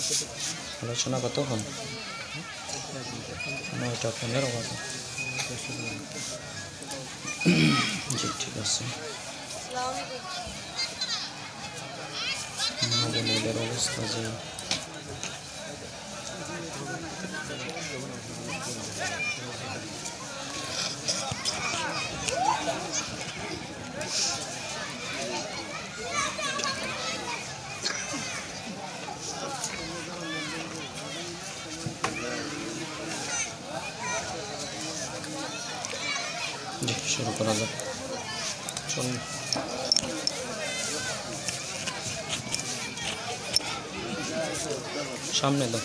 আলোচনা কতক্ষণ? 9টা 15 বাজে। জি ঠিক আছে। মেয়েদের অবস্থা যে শুরু করা যাক। চলুন সামনে দাও।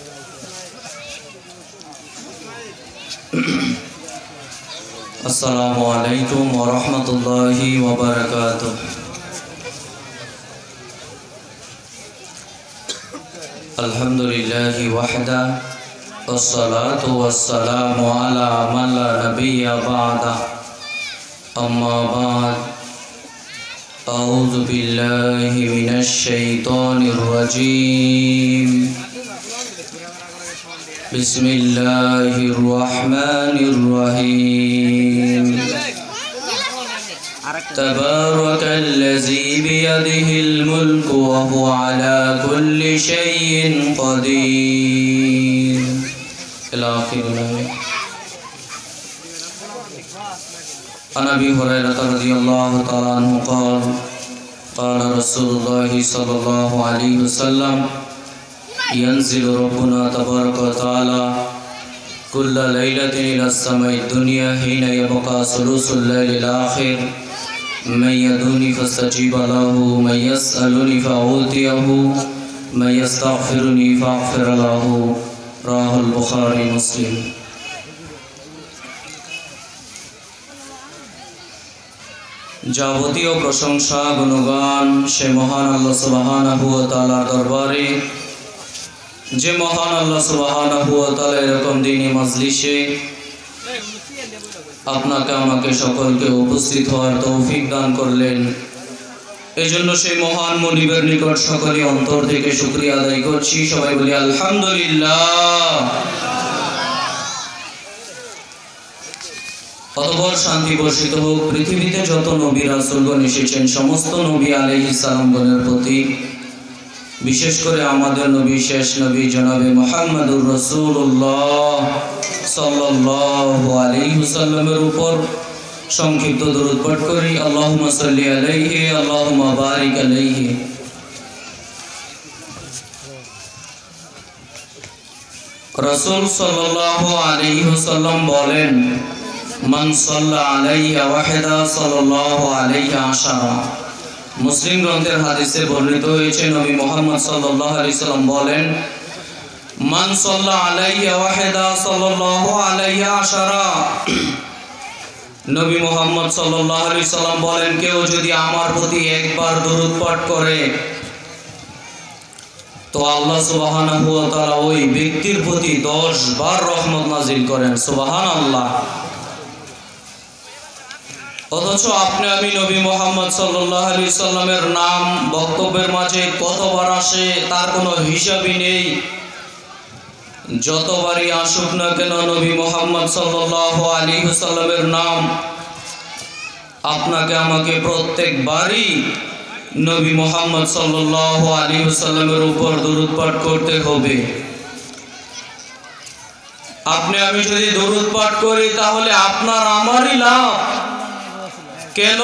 আসসালামু আলাইকুম ওয়া রাহমাতুল্লাহি ওয়া বারাকাতুহু। আলহামদুলিল্লাহি ওয়াহদা والصلاة والسلام على من لا نبي بعده أما بعد أعوذ بالله من الشيطان الرجيم بسم الله الرحمن الرحيم تبارك الذي بيده الملك وهو على كل شيء قدير إلى آخر الآية. عن أبي هريرة رضي الله تعالى عنه قال قال رسول الله صلى الله عليه وسلم ينزل ربنا تبارك وتعالى كل ليلة إلى السماء الدنيا حين يبقى ثلث الليل الآخر من يدعوني فاستجيب له من يسألني فأعطيه من يستغفرني فأغفر له رواه البخاري مسلم. যাবতীয় প্রশংসা গুণগান সে মহান আল্লাহ সুবহানাহু ওয়া তাআলার দরবারে, যে মহান আল্লাহ সুবহানাহু ওয়া তাআলা এরকম দিনী মজলিসে আপনাকে আমাকে সকলকে উপস্থিত হওয়ার তৌফিক দান করলেন। এই জন্য সেই মহান মুনিবের নিকট সকলে অন্তর থেকে শুকরিয়া আদায় করছি। সবাই বলি আলহামদুলিল্লাহ। অতঃপর শান্তি বর্ষিত হোক পৃথিবীতে যত নবী রাসূলগণ এসেছেন সমস্ত নবী আলাইহিস সালামগণের প্রতি, বিশেষ করে আমাদের নবী শেষ নবী জনাবে মুহাম্মদুর রাসূলুল্লাহ সাল্লাল্লাহু আলাইহি ওয়াসাল্লামের উপর সংক্ষিপ্ত দরুদ পাঠ করি। আল্লাহুম্মা সাল্লি আলাইহি আল্লাহুম্মা বারিক আলাইহি। রাসূল সাল্লাল্লাহু আলাইহি ওয়াসাল্লাম বলেন, মান সাল্লা আলাইহি ওয়াহিদা সাল্লাল্লাহু আলাইহি আশারা। মুসলিম গ্রন্থের হাদিসে বর্ণিত হয়েছে নবী মুহাম্মদ সাল্লাল্লাহু আলাইহি ওয়াসাল্লাম বলেন, মান সাল্লা আলাইহি ওয়াহিদা সাল্লাল্লাহু আলাইহি আশারা। নবী মুহাম্মদ সাল্লাল্লাহু আলাইহি ওয়াসাল্লাম বলেন, কেউ যদি আমার প্রতি একবার দরুদ পাঠ করে তো আল্লাহ সুবহানাহু ওয়া তাআলা ওই ব্যক্তির প্রতি 10 বার রহমত নাজিল করেন। সুবহানাল্লাহ। অথচ আপনি আমি নবী মুহাম্মদ সাল্লাল্লাহু আলাইহি ওয়াসাল্লামের নাম বক্তব্যের মাঝে কতবার আসে তার কোনো হিসাবই নেই। যতবারই আসুক না কেন নবী মুহাম্মদ সাল্লাল্লাহু আলাইহি ওয়াসাল্লামের নাম আপনাকে আমাকে প্রত্যেকবারই নবী মুহাম্মদ সাল্লাল্লাহু আলাইহি ওয়াসাল্লামের উপর দরুদ পাঠ করতে হবে। আপনি আমি যদি দরুদ পাঠ করি তাহলে আপনার আমারই লাভ। কেন?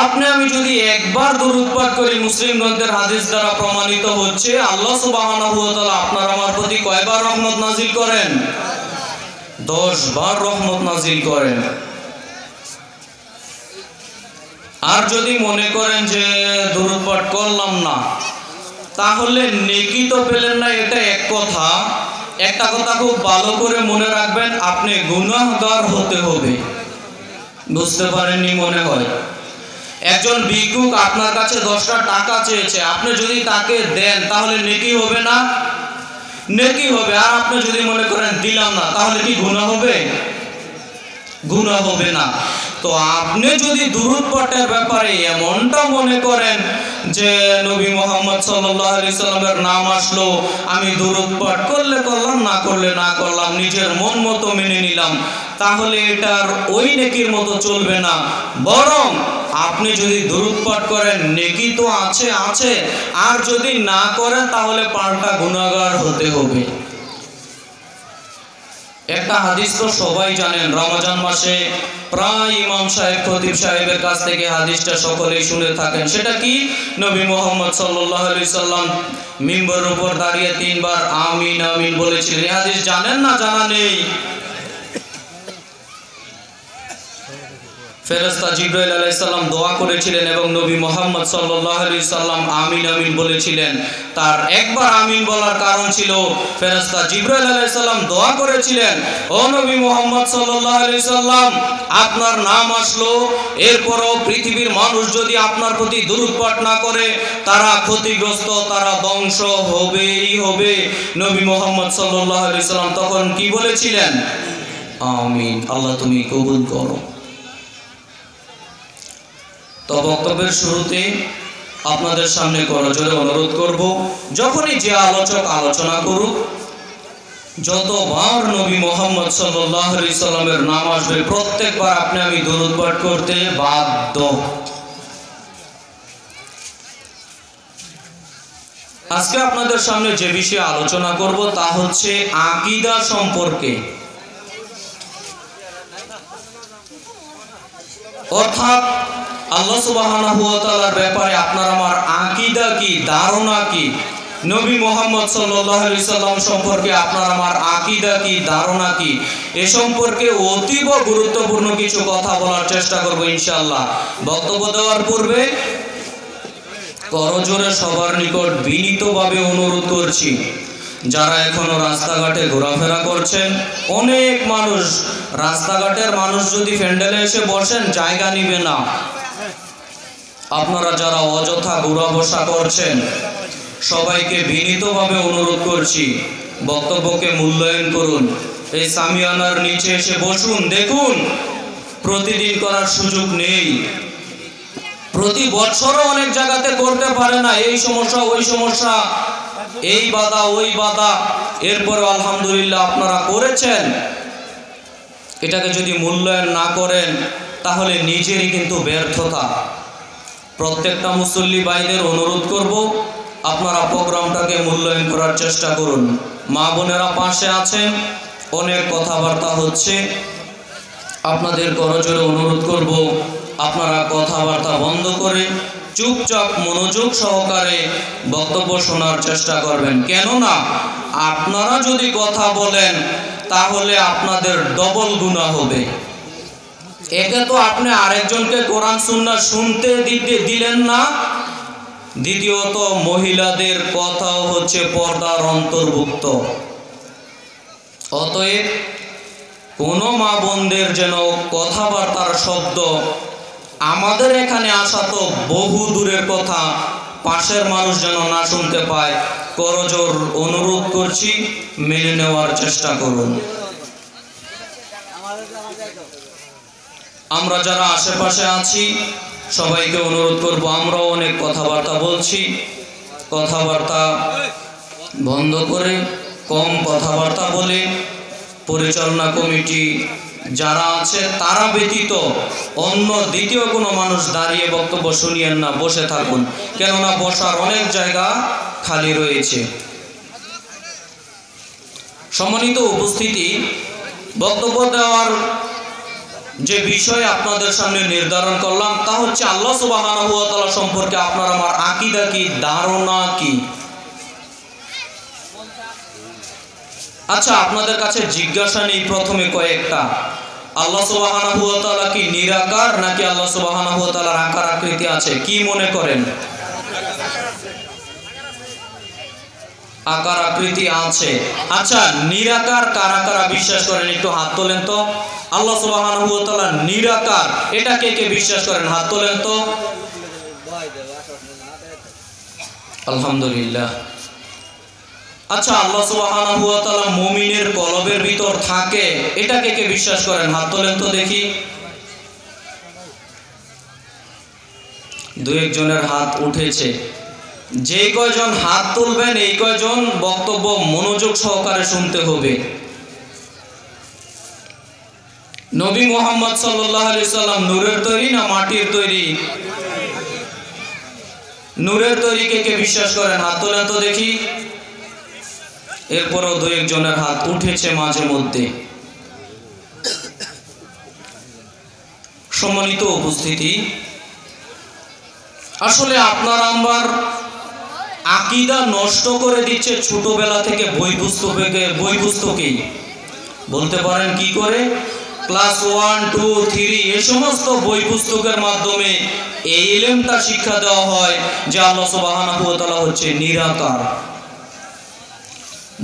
আপনি আমি যদি একবার দরুদ পাঠ করি, মুসলিম গ্রন্থের হাদিস দ্বারা প্রমাণিত হচ্ছে আল্লাহ সুবহানাহু ওয়া তাআলা আপনার আমার প্রতি কয়বার রহমত নাজিল করেন? 10 বার রহমত নাজিল করেন। আর যদি মনে করেন যে দরুদ পাঠ করলাম না তাহলে নেকি তো পেলেন না, এটা এক কথা। একটা কথা খুব ভালো করে মনে রাখবেন, আপনি গুনাহগার হতে হবে। বুঝতে পারেননি মনে হয়? একজন ভিক্ষুক আপনার কাছে 10টা টাকা চেয়েছে, আপনি যদি তাকে দেন তাহলে নেকি হবে না? নেকি হবে। আর আপনি যদি মনে করেন দিলাম না তাহলে কি গুনাহ হবে? গুনাহ হবে না। তো আপনি যদি দুরূদ পাঠের ব্যাপারে এমনটা মনে করেন যে নবী মুহাম্মদ সাল্লাল্লাহু আলাইহি সাল্লামের নাম আসলো, আমি দুরূদ পাঠ করলে করলাম, না করলে না করলাম, নিজের মন মতো মেনে নিলাম, তাহলে এটার ওই নেকির মতো চলবে না। বরং আপনি যদি দুরূদ পাঠ করেন নেকি তো আছে আছে, আর যদি না করেন তাহলে পাল্টা গুনাহগার হতে হবে। একটা হাদিস তো সবাই জানেন, রমজান মাসে প্রায় ইমাম সাহেব খতিব সাহেবের কাছ থেকে হাদিসটা সকলেই শুনে থাকেন। সেটা কি? নবী মুহাম্মদ সাল্লাল্লাহু আলাইহি সাল্লাম মিম্বরের উপর দাঁড়িয়ে 3 বার আমিন আমিন বলেছিলেন। এই হাদিস জানেন না জানা নেই? ফেরেশতা জিবরাইল আলাইহিস সালাম দোয়া করেছিলেন এবং নবী মুহাম্মদ সাল্লাল্লাহু আলাইহি সাল্লাম আমিন আমিন বলেছিলেন। তার একবার আমিন বলার কারণ ছিল ফেরেশতা জিবরাইল আলাইহিস সালাম দোয়া করেছিলেন, ও নবী মুহাম্মদ সাল্লাল্লাহু আলাইহি সাল্লাম, আপনার নাম আসলো, এরপরও পৃথিবীর মানুষ যদি আপনার প্রতি দুরূদ পাঠ না করে তারা ক্ষতিগ্রস্ত, তারা ধ্বংস হবেই হবে। নবী মুহাম্মদ সাল্লাল্লাহু আলাইহি সাল্লাম তখন কি বলেছিলেন? আমিন, আল্লাহ তুমি কবুল করো। তো বক্তব্যের শুরুতে আপনাদের সামনে করজোরে অনুরোধ করব, যখনই যে আলোচক আলোচনা করুক, যতবার নবী মুহাম্মদ সাল্লাল্লাহু আলাইহি সাল্লামের নাম আসবে প্রত্যেকবার আপনি আমি দুরূদ পাঠ করতে বাধ্য। আজকে আপনাদের সামনে যে বিষয়ে আলোচনা করব তা হচ্ছে আকীদা সম্পর্কে, অর্থাৎ আল্লাহ সুবহানাহু ওয়া তাআলার ব্যাপারে আপনার আমার আকীদা কি, ধারণা কি, নবী মুহাম্মদ সাল্লাল্লাহু আলাইহি সাল্লাম সম্পর্কে আপনার আমার আকীদা কি, ধারণা কি, এ সম্পর্কে অতীব গুরুত্বপূর্ণ কিছু কথা বলার চেষ্টা করব ইনশাআল্লাহ। বক্তব্য দেওয়ার পূর্বে করজোরে সবার নিকট বিনীতভাবে অনুরোধ করছি, যারা এখনো রাস্তাঘাটে ঘোরাফেরা করছেন, অনেক মানুষ, রাস্তাঘাটের মানুষ যদি প্যান্ডেলে এসে বসেন জায়গা নিবে না। আপনারা যারা অযথা ঘোরা বসা করছেন সবাইকে বিনীতভাবে অনুরোধ করছি বক্তব্যকে মূল্যায়ন করুন। এই সামিয়ানার নিচে এসে বসুন। দেখুন, প্রতিদিন করার সুযোগ নেই, প্রতি বছরও অনেক জায়গাতে করতে পারে না, এই সমস্যা ওই সমস্যা, এই বাধা ওই বাধা, এরপরে আলহামদুলিল্লাহ আপনারা করেছেন। এটাকে যদি মূল্যায়ন না করেন তাহলে নিজেরই কিন্তু ব্যর্থতা। প্রত্যেকটা মুসল্লি ভাইদের অনুরোধ করব, আপনারা প্রোগ্রামটাকে মূল্যায়ন করার চেষ্টা করুন। মা বোনেরা পাশে আছেন, অনেক কথাবার্তা হচ্ছে, আপনাদের করজোরে অনুরোধ করব আপনারা কথাবার্তা বন্ধ করে চুপচাপ মনোযোগ সহকারে বক্তব্য শোনার চেষ্টা করবেন। কেননা আপনারা যদি কথা বলেন তাহলে আপনাদের ডবল গুনাহ হবে। একে তো আপনি আরেকজনকে কোরআন সুন্নাহ শুনতে দিলেন না, দ্বিতীয়ত মহিলাদের কথাও হচ্ছে পর্দার অন্তর্ভুক্ত। অতএব কোনো মা বোনদের যেন কথাবার্তার শব্দ, আমাদের এখানে আসা তো বহু দূরের কথা, পাশের মানুষ যেন না শুনতে পায়, করজোর অনুরোধ করছি মেনে নেওয়ার চেষ্টা করুন। আমরা যারা আশেপাশে আছি সবাইকে অনুরোধ করব, আমরাও অনেক কথাবার্তা বলছি, কথাবার্তা বন্ধ করে কম কথাবার্তা বলে পরিচালনা কমিটি যারা আছে তারা ব্যতীত অন্য দ্বিতীয় কোনো মানুষ দাঁড়িয়ে বক্তব্য শুনিয়েন না, বসে থাকুন, কেননা বসার অনেক জায়গা খালি রয়েছে। সম্মানিত উপস্থিতি, বক্তব্য দেওয়ার যে বিষয় আপনাদের সামনে নির্ধারণ করলাম তা হচ্ছে আল্লাহ সুবহানাহু ওয়া তাআলা সম্পর্কে আপনার আমার আকীদা কি, ধারণা কি। আচ্ছা, আপনাদের কাছে জিজ্ঞাসা নেই প্রথমে কয়েকটা, আল্লাহ সুবহানাহু ওয়া তাআলা কি নিরাকার নাকি আল্লাহ সুবহানাহু ওয়া তাআলার আকার আকৃতি আছে? কি মনে করেন? আকার আকৃতি আছে। আচ্ছা, নিরাকার কারা কারা বিশ্বাস করেন একটু হাত তোলেন তো। আল্লাহ সুবহানাহু ওয়া তাআলা নিরাকার, এটা কে কে বিশ্বাস করেন? হাত তোলেন তো। আলহামদুলিল্লাহ। আচ্ছা, আল্লাহ সুবহানাহু ওয়া তাআলা মুমিনের কলবের ভিতর থাকে, এটা কে কে বিশ্বাস করেন? হাত তোলেন তো দেখি। দু একজনের হাত উঠেছে। যে কয়জন হাত তুলবেন এই কয়জন বক্তব্য মনোযোগ সহকারে শুনতে হবে। নবী মুহাম্মদ সাল্লাল্লাহু আলাইহি সাল্লাম নূরের তৈরি না মাটির তৈরি? নূরের তৈরি কে কে বিশ্বাস করেন? হাত তোলেন তো দেখি। এরপরও দু একজনের হাত উঠেছে মাঝে মধ্যে। সম্মানিত উপস্থিতি, আসলে আপনার আমার আকীদা নষ্ট করে দিচ্ছে ছোটবেলা থেকে বই পুস্তকেই। বলতে পারেন কি করে? ক্লাস 1, 2, 3 এই সমস্ত বই পুস্তকের মাধ্যমে এই ইলমটা শিক্ষা দেওয়া হয় যে আল্লাহ সুবহানাহু ওয়া তাআলা হচ্ছে নিরাকার।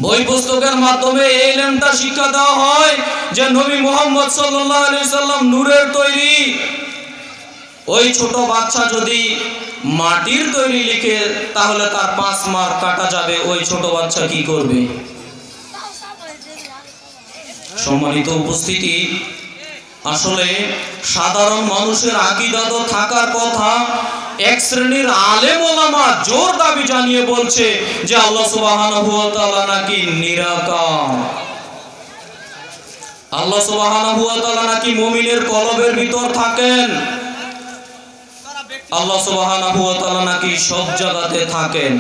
বই পুস্তকের মাধ্যমে এই ইলমটা শিক্ষা দেওয়া হয় যে নবী মুহাম্মদ সাল্লাল্লাহু আলাইহি সাল্লাম নূরের তৈরি। ওই ছোট বাচ্চা যদি মাটির তৈরি লিখে তাহলে তার 5 মার্ক কাটা যাবে। ওই ছোট বাচ্চা কি করবে? সম্মানিত উপস্থিতি, আসলে সাধারণ মানুষের আকীদা তো থাকার কথা। এক শ্রেণীর আলেম ওলামা জোর দাবি জানিয়ে বলছে যে আল্লাহ সুবহানাহু ওয়া তাআলা নাকি নিরাকার। আল্লাহ সুবহানাহু ওয়া তাআলা নাকি মুমিনের কলবের ভিতর থাকেন। আল্লাহ সুবহানাহু ওয়া তাআলা নাকি সব জায়গাতে থাকেন।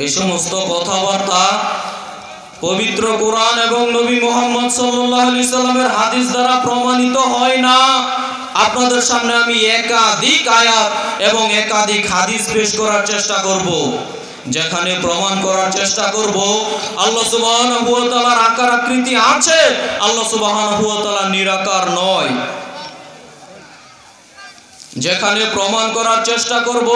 এই সমস্ত কথাবার্তা পবিত্র কোরআন এবং নবী মুহাম্মদ সাল্লাল্লাহু আলাইহি সাল্লামের হাদিস দ্বারা প্রমাণিত হয় না। আপনাদের সামনে আমি একাধিক আয়াত এবং একাধিক হাদিস পেশ করার চেষ্টা করব, যেখানে প্রমাণ করার চেষ্টা করব আল্লাহ সুবহানাহু ওয়া তাআলার আকার আকৃতি আছে, আল্লাহ সুবহানাহু ওয়া তাআলা নিরাকার নয়। যেখানে প্রমাণ করার চেষ্টা করব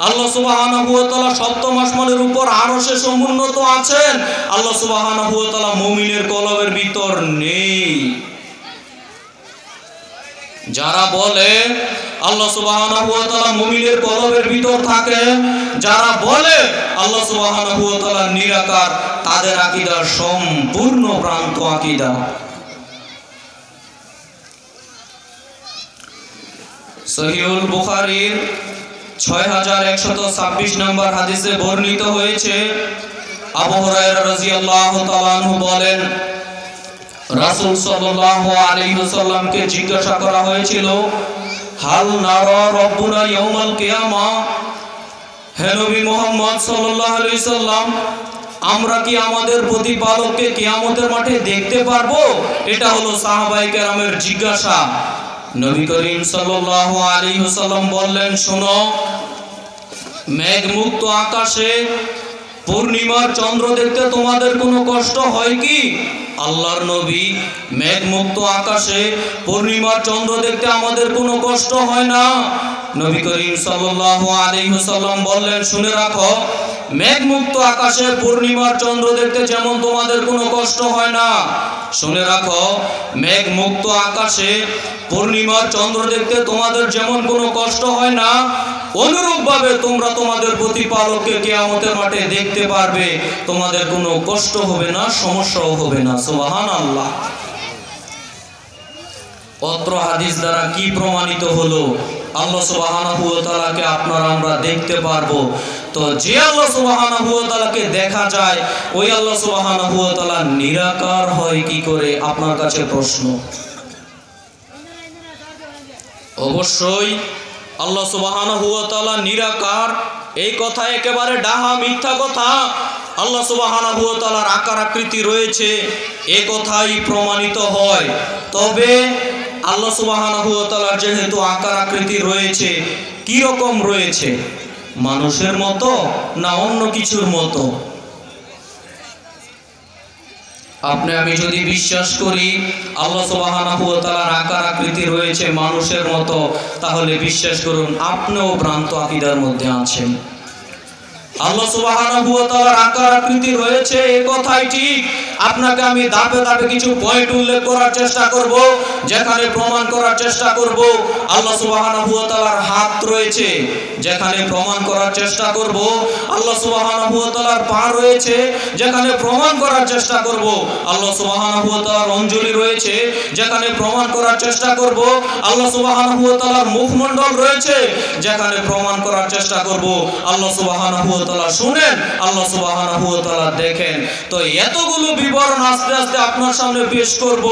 আল্লাহ সুবহানাহু ওয়া তাআলা সপ্তম আসমানের উপর আরশে সমুন্নত আছেন, আল্লাহ সুবহানাহু ওয়া তাআলা মুমিনের কলবের ভিতর নেই। যারা বলে আল্লাহ সুবহানাহু ওয়া তাআলা মুমিনের কলবের ভিতর থাকে, যারা বলে আল্লাহ সুবহানাহু ওয়া তাআলা নিরাকার, তাদের আকীদা সম্পূর্ণ ভ্রান্ত আকীদা। সহিহুল বুখারীর 6126 নম্বর হাদিসে বর্ণিত হয়েছে, আবু হুরায়রা রাদিয়াল্লাহু তাআলা আনহু বলেন, রাসূল সাল্লাল্লাহু আলাইহি ওয়াসাল্লামকে জিজ্ঞাসা করা হয়েছিল, হাল নারা রাব্বুনা ইয়াউমাল কিয়ামা, হে নবী মুহাম্মদ সাল্লাল্লাহু আলাইহি সাল্লাম, আমরা কি আমাদের প্রতিপালককে কিয়ামতের মাঠে দেখতে পারবো? এটা হলো সাহাবায়ে কেরামের জিজ্ঞাসা। নবী করিম সাল্লাল্লাহু আলাইহি ওয়াসাল্লাম বললেন, শোনো, মেঘমুক্ত আকাশে পূর্ণিমার চন্দ্র দেখতে তোমাদের কোনো কষ্ট হয় কি? আল্লাহর নবী, মেঘমুক্ত আকাশে পূর্ণিমার চন্দ্র দেখতে আমাদের কোনো কষ্ট হয় না। নবী করিম সাল্লাল্লাহু আলাইহি ওয়াসাল্লাম বললেন, শুনে রাখো, মেঘমুক্ত আকাশে পূর্ণিমার চন্দ্র দেখতে যেমন তোমাদের কোনো কষ্ট হয় না, শুনে রাখো, মেঘমুক্ত আকাশে পূর্ণিমার চন্দ্র দেখতে তোমাদের যেমন কোনো কষ্ট হয় না, অনুরূপভাবে তোমরা তোমাদের প্রতিপালককে কিয়ামতের মাঠে দেখতে পারবে, তোমাদের কোনো কষ্ট হবে না, সমস্যাও হবে না। সুবহানাল্লাহ। অত্র হাদিস দ্বারা কি প্রমাণিত হলো? আল্লাহ সুবহানাহু ওয়া তাআলাকে আপনারা আমরা দেখতে পারবো। তো যে আল্লাহ সুবহানাহু ওয়া তাআলাকে দেখা যায়, ওই আল্লাহ সুবহানাহু ওয়া তাআলা নিরাকার হয় কি করে? আপনার কাছে প্রশ্ন। অবশ্যই আল্লাহ সুবহানাহু ওয়া তাআলা নিরাকার, এই কথা একেবারে ডাহা মিথ্যা কথা। আল্লাহ সুবহানাহু ওয়া তাআলার আকার আকৃতি রয়েছে, এই কথাই প্রমাণিত হয়। তবে আল্লাহ সুবহানাহু ওয়া তাআলার যেহেতু আকার আকৃতি রয়েছে, কি রকম রয়েছে? মানুষের মতো না অন্য কিছুর মতো? আপনি আমি যদি বিশ্বাস করি আল্লাহ সুবহানাহু ওয়া তাআলার আকার আকৃতি রয়েছে মানুষের মতো, তাহলে বিশ্বাস করুন আপনিও ভ্রান্ত আকীদার মধ্যে আছেন। আল্লাহ সুবহানাহু ওয়া তাআলার আকার আকৃতি রয়েছে এই কথাই ঠিক, আপনাকে আমি ধাপে ধাপে কিছু পয়েন্ট উল্লেখ করার চেষ্টা করব, যেখানে প্রমাণ করার চেষ্টা করব আল্লাহ সুবহানাহু ওয়া তাআলার হাত রয়েছে, যেখানে প্রমাণ করার চেষ্টা করব আল্লাহ সুবহানাহু ওয়া তাআলার পা রয়েছে, যেখানে প্রমাণ করার চেষ্টা করব আল্লাহ সুবহানাহু ওয়া তাআলার অঞ্জলি রয়েছে, যেখানে প্রমাণ করার চেষ্টা করব আল্লাহ সুবহানাহু ওয়া তাআলার মুখমণ্ডল রয়েছে, যেখানে প্রমাণ করার চেষ্টা করব আল্লাহ সুবহানাহু ওয়া তাআলা শুনেন, আল্লাহ সুবহানাহু ওয়া তাআলা দেখেন। তো এতগুলো বিবরণ আস্তে আস্তে আপনার সামনে পেশ করব।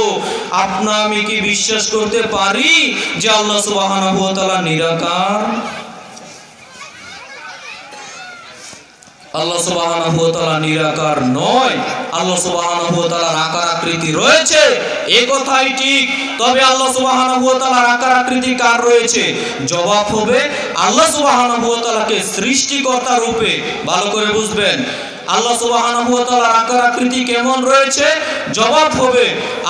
আমি কি বিশ্বাস করতে পারি যে আল্লাহ সুবহানাহু ওয়া তাআলা নিরাকার? আল্লাহ সুবহানাহু ওয়া তাআলা নিরাকার নয়, আল্লাহ সুবহানাহু ওয়া তাআলার আকার আকৃতি রয়েছে, এই কথাই ঠিক। তবে আল্লাহ সুবহানাহু ওয়া তাআলার আকার আকৃতি কার রয়েছে? জবাব হবে আল্লাহ সুবহানাহু ওয়া তাআলাকে সৃষ্টিকর্তা রূপে। ভালো করে বুঝবেন, আল্লাহ সুবহানাহু ওয়া তাআলার আকার আকৃতি কেমন রয়েছে? জবাব হবে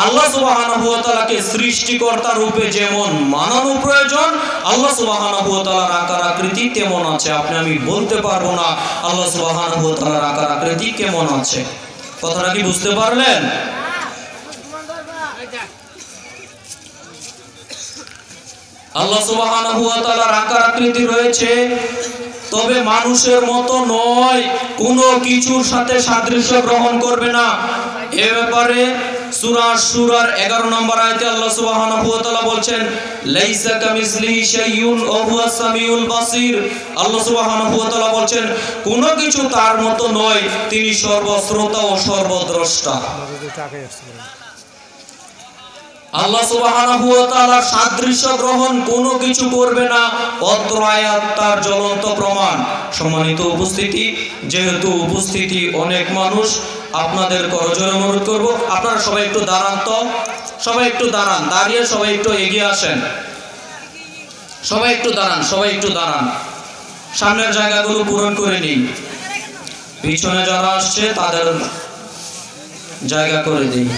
আল্লাহ সুবহানাহু ওয়া তাআলাকে সৃষ্টিকর্তা রূপে যেমন মানানো প্রয়োজন, আল্লাহ সুবহানাহু ওয়া তাআলার আকার আকৃতি তেমন আছে। আমি বলতে পারবো না আল্লাহ সুবহানাহু ওয়া তাআলার আকার আকৃতি কেমন আছে। কথাটা কি বুঝতে পারলেন? আল্লাহ সুবহানাহু ওয়া তাআলার আকার আকৃতি রয়েছে, তবে মানুষের মতো নয়, কোনো কিছুর সাথে সাদৃশ্য গ্রহণ করবে না। এ ব্যাপারে সূরা শুরার 11 নম্বর আয়াতে আল্লাহ সুবহানাহু ওয়া তাআলা বলছেন, লাইসা কামিসলিহি শাইউন ওয়া হুয়াস সামিউল বাসীর। আল্লাহ সুবহানাহু ওয়া তাআলা বলছেন কোনো কিছু তার মতো নয়, তিনি সর্বশ্রোতা ও সর্বদ্রষ্টা। আল্লাহ সুবহানাহু ওয়া তাআলার সাদৃশ্য গ্রহণ কোনো কিছু করবে না, অত্র আয়াত তার জ্বলন্ত প্রমাণ। সম্মানিত উপস্থিতি, যেহেতু উপস্থিতি অনেক মানুষ, আপনাদের করজোড়ে অনুরোধ করব আপনারা সবাই একটু দাঁড়ান, তো সবাই একটু দাঁড়ান, দাঁড়িয়ে সবাই একটু এগিয়ে আসেন, সবাই একটু দাঁড়ান, সবাই একটু দাঁড়ান, সামনের জায়গাগুলো পূরণ করে নিই, পিছনে যারা আসছে তাদের জায়গা করে দিই।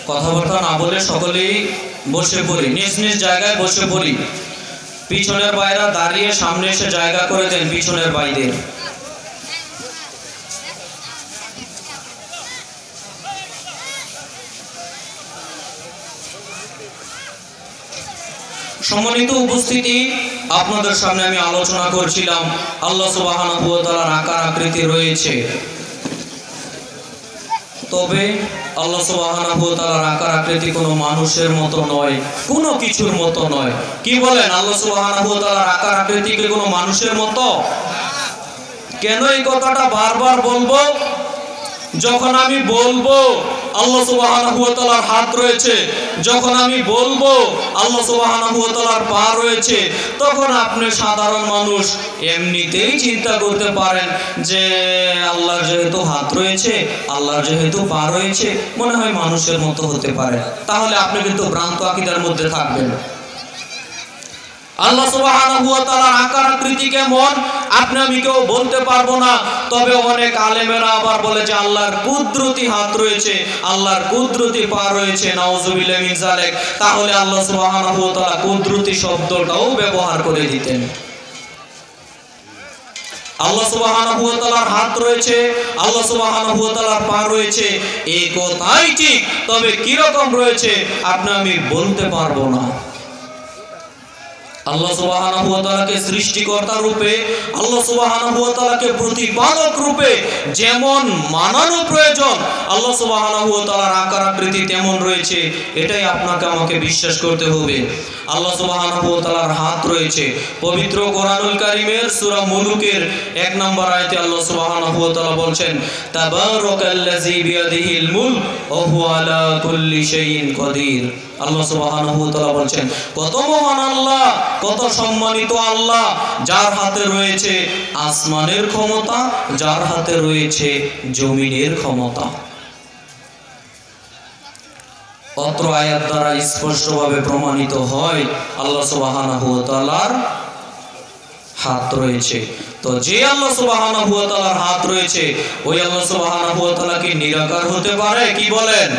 কথাবার্তা না বলে সকলেই বসে পড়ি, নিজ নিজ জায়গায় বসে পড়ি। পিছনের বাইরা দাঁড়িয়ে সামনে এসে জায়গা করে দেন পিছনের বাইদের। সম্মানিত উপস্থিতি, আপনাদের সামনে আমি আলোচনা করছিলাম আল্লাহ সুবহানাহু ওয়া তাআলার আকার আকৃতি রয়েছে, তবে আল্লাহ সুবহানাহু ওয়া তাআলার আকার আকৃতি কোনো মানুষের মতো নয়, কোনো কিছুর মতো নয়। কি বলেন, আল্লাহ সুবহানাহু ওয়া তাআলার আকার আকৃতি কি কোনো মানুষের মতো? কেন এই কথাটা বারবার বলবো? যখন আমি বলবো আল্লাহ সুবহানাহু ওয়া তাআলার হাত রয়েছে, যখন আমি বলবো আল্লাহ সুবহানাহু ওয়া তাআলার পা রয়েছে, তখন আপনি সাধারণ মানুষ এমনিতেই চিন্তা করতে পারেন যে আল্লাহর যেহেতু হাত রয়েছে, আল্লাহর যেহেতু পা রয়েছে, মনে হয় মানুষের মতো হতে পারে। তাহলে আপনি কিন্তু ভ্রান্ত আকীদার মধ্যে থাকবেন। আল্লাহ সুবহানাহু ওয়া তাআলার আকার আকৃতি কেমন আমি কেউ বলতে পারবো না, তবে অনেক আলেমেরা আবার বলে যে আল্লাহর কুদরতি হাত রয়েছে, আল্লাহর কুদরতি পা রয়েছে, নাউযুবিল্লাহি মিন যালিক। তাহলে আল্লাহ সুবহানাহু ওয়া তাআলা কুদরতি শব্দটাও ব্যবহার করে দিতেন। আল্লাহ সুবহানাহু ওয়া তাআলার হাত রয়েছে, আল্লাহ সুবহানাহু ওয়া তাআলার পা রয়েছে, এই কথাই ঠিক, তবে কি রকম রয়েছে আমি বলতে পারবো না। আল্লাহ সুবহানাহু ওয়া তাআলাকে সৃষ্টিকর্তা রূপে, আল্লাহ সুবহানাহু ওয়া তাআলাকে প্রতিপালক রূপে যেমন মানানো প্রয়োজন, আল্লাহ সুবহানাহু ওয়া তাআলার আকার আকৃতি তেমন রয়েছে, এটাই আপনাকে আমাকে বিশ্বাস করতে হবে। আল্লাহ সুবহানাহু ওয়া তাআলার হাত রয়েছে। পবিত্র কোরআনুল কারীমের সূরা মুলুকের 1 নম্বর আয়াতে আল্লাহ সুবহানাহু ওয়া তাআলা বলছেন, তাবারাকাল্লাযী বিয়াদিহিল মুলক ওয়া হুয়া আলা কুল্লি শাইইন কাদির। আল্লাহ সুবহানাহু ওয়া তাআলা বলছেন, কত মহান আল্লাহ, কত সম্মানিত আল্লাহ, যার হাতে রয়েছে আসমানের ক্ষমতা, যার হাতে রয়েছে জমিনের ক্ষমতা। অত্র আয়াত দ্বারা স্পষ্টভাবে প্রমাণিত হয় আল্লাহ সুবহানাহু ওয়া তাআলার হাত রয়েছে। তো যে আল্লাহ সুবহানাহু ওয়া তাআলার হাত রয়েছে, ওই আল্লাহ সুবহানাহু ওয়া তাআলা কি নিরাকার হতে পারে? কি বলেন?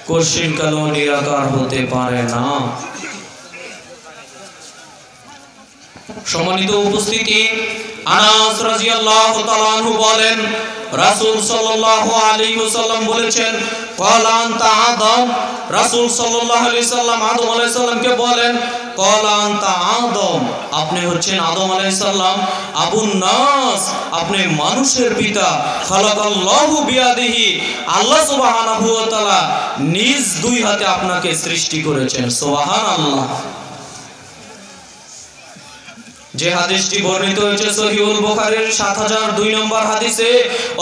কোশ্চিন কালো নিরাকার হতে পারে না। সম্মানিত উপস্থিতি, আনাস রাদিয়াল্লাহু তাআলা আনহু বলেন, রাসূল সাল্লাল্লাহু আলাইহি ওয়াসাল্লাম বলেছেন, ক্বালা আনতা আদম। রাসূল সাল্লাল্লাহু আলাইহি সাল্লাম আদম আলাইহিস সালামকে বলেন, ক্বালা আনতা আদম, আপনি হচ্ছেন আদম আলাইহিস সালাম। আবুন নাস, আপনি মানুষের পিতা। খালাকাল্লাহু বিয়াদিহি, আল্লাহ সুবহানাহু ওয়া তাআলা নিজ দুই হাতে আপনাকে সৃষ্টি করেছেন। সুবহানাল্লাহ। যে হাদিসটি বর্ণিত হয়েছে সহিহুল বুখারীর ৭০০২ নম্বর হাদিসে,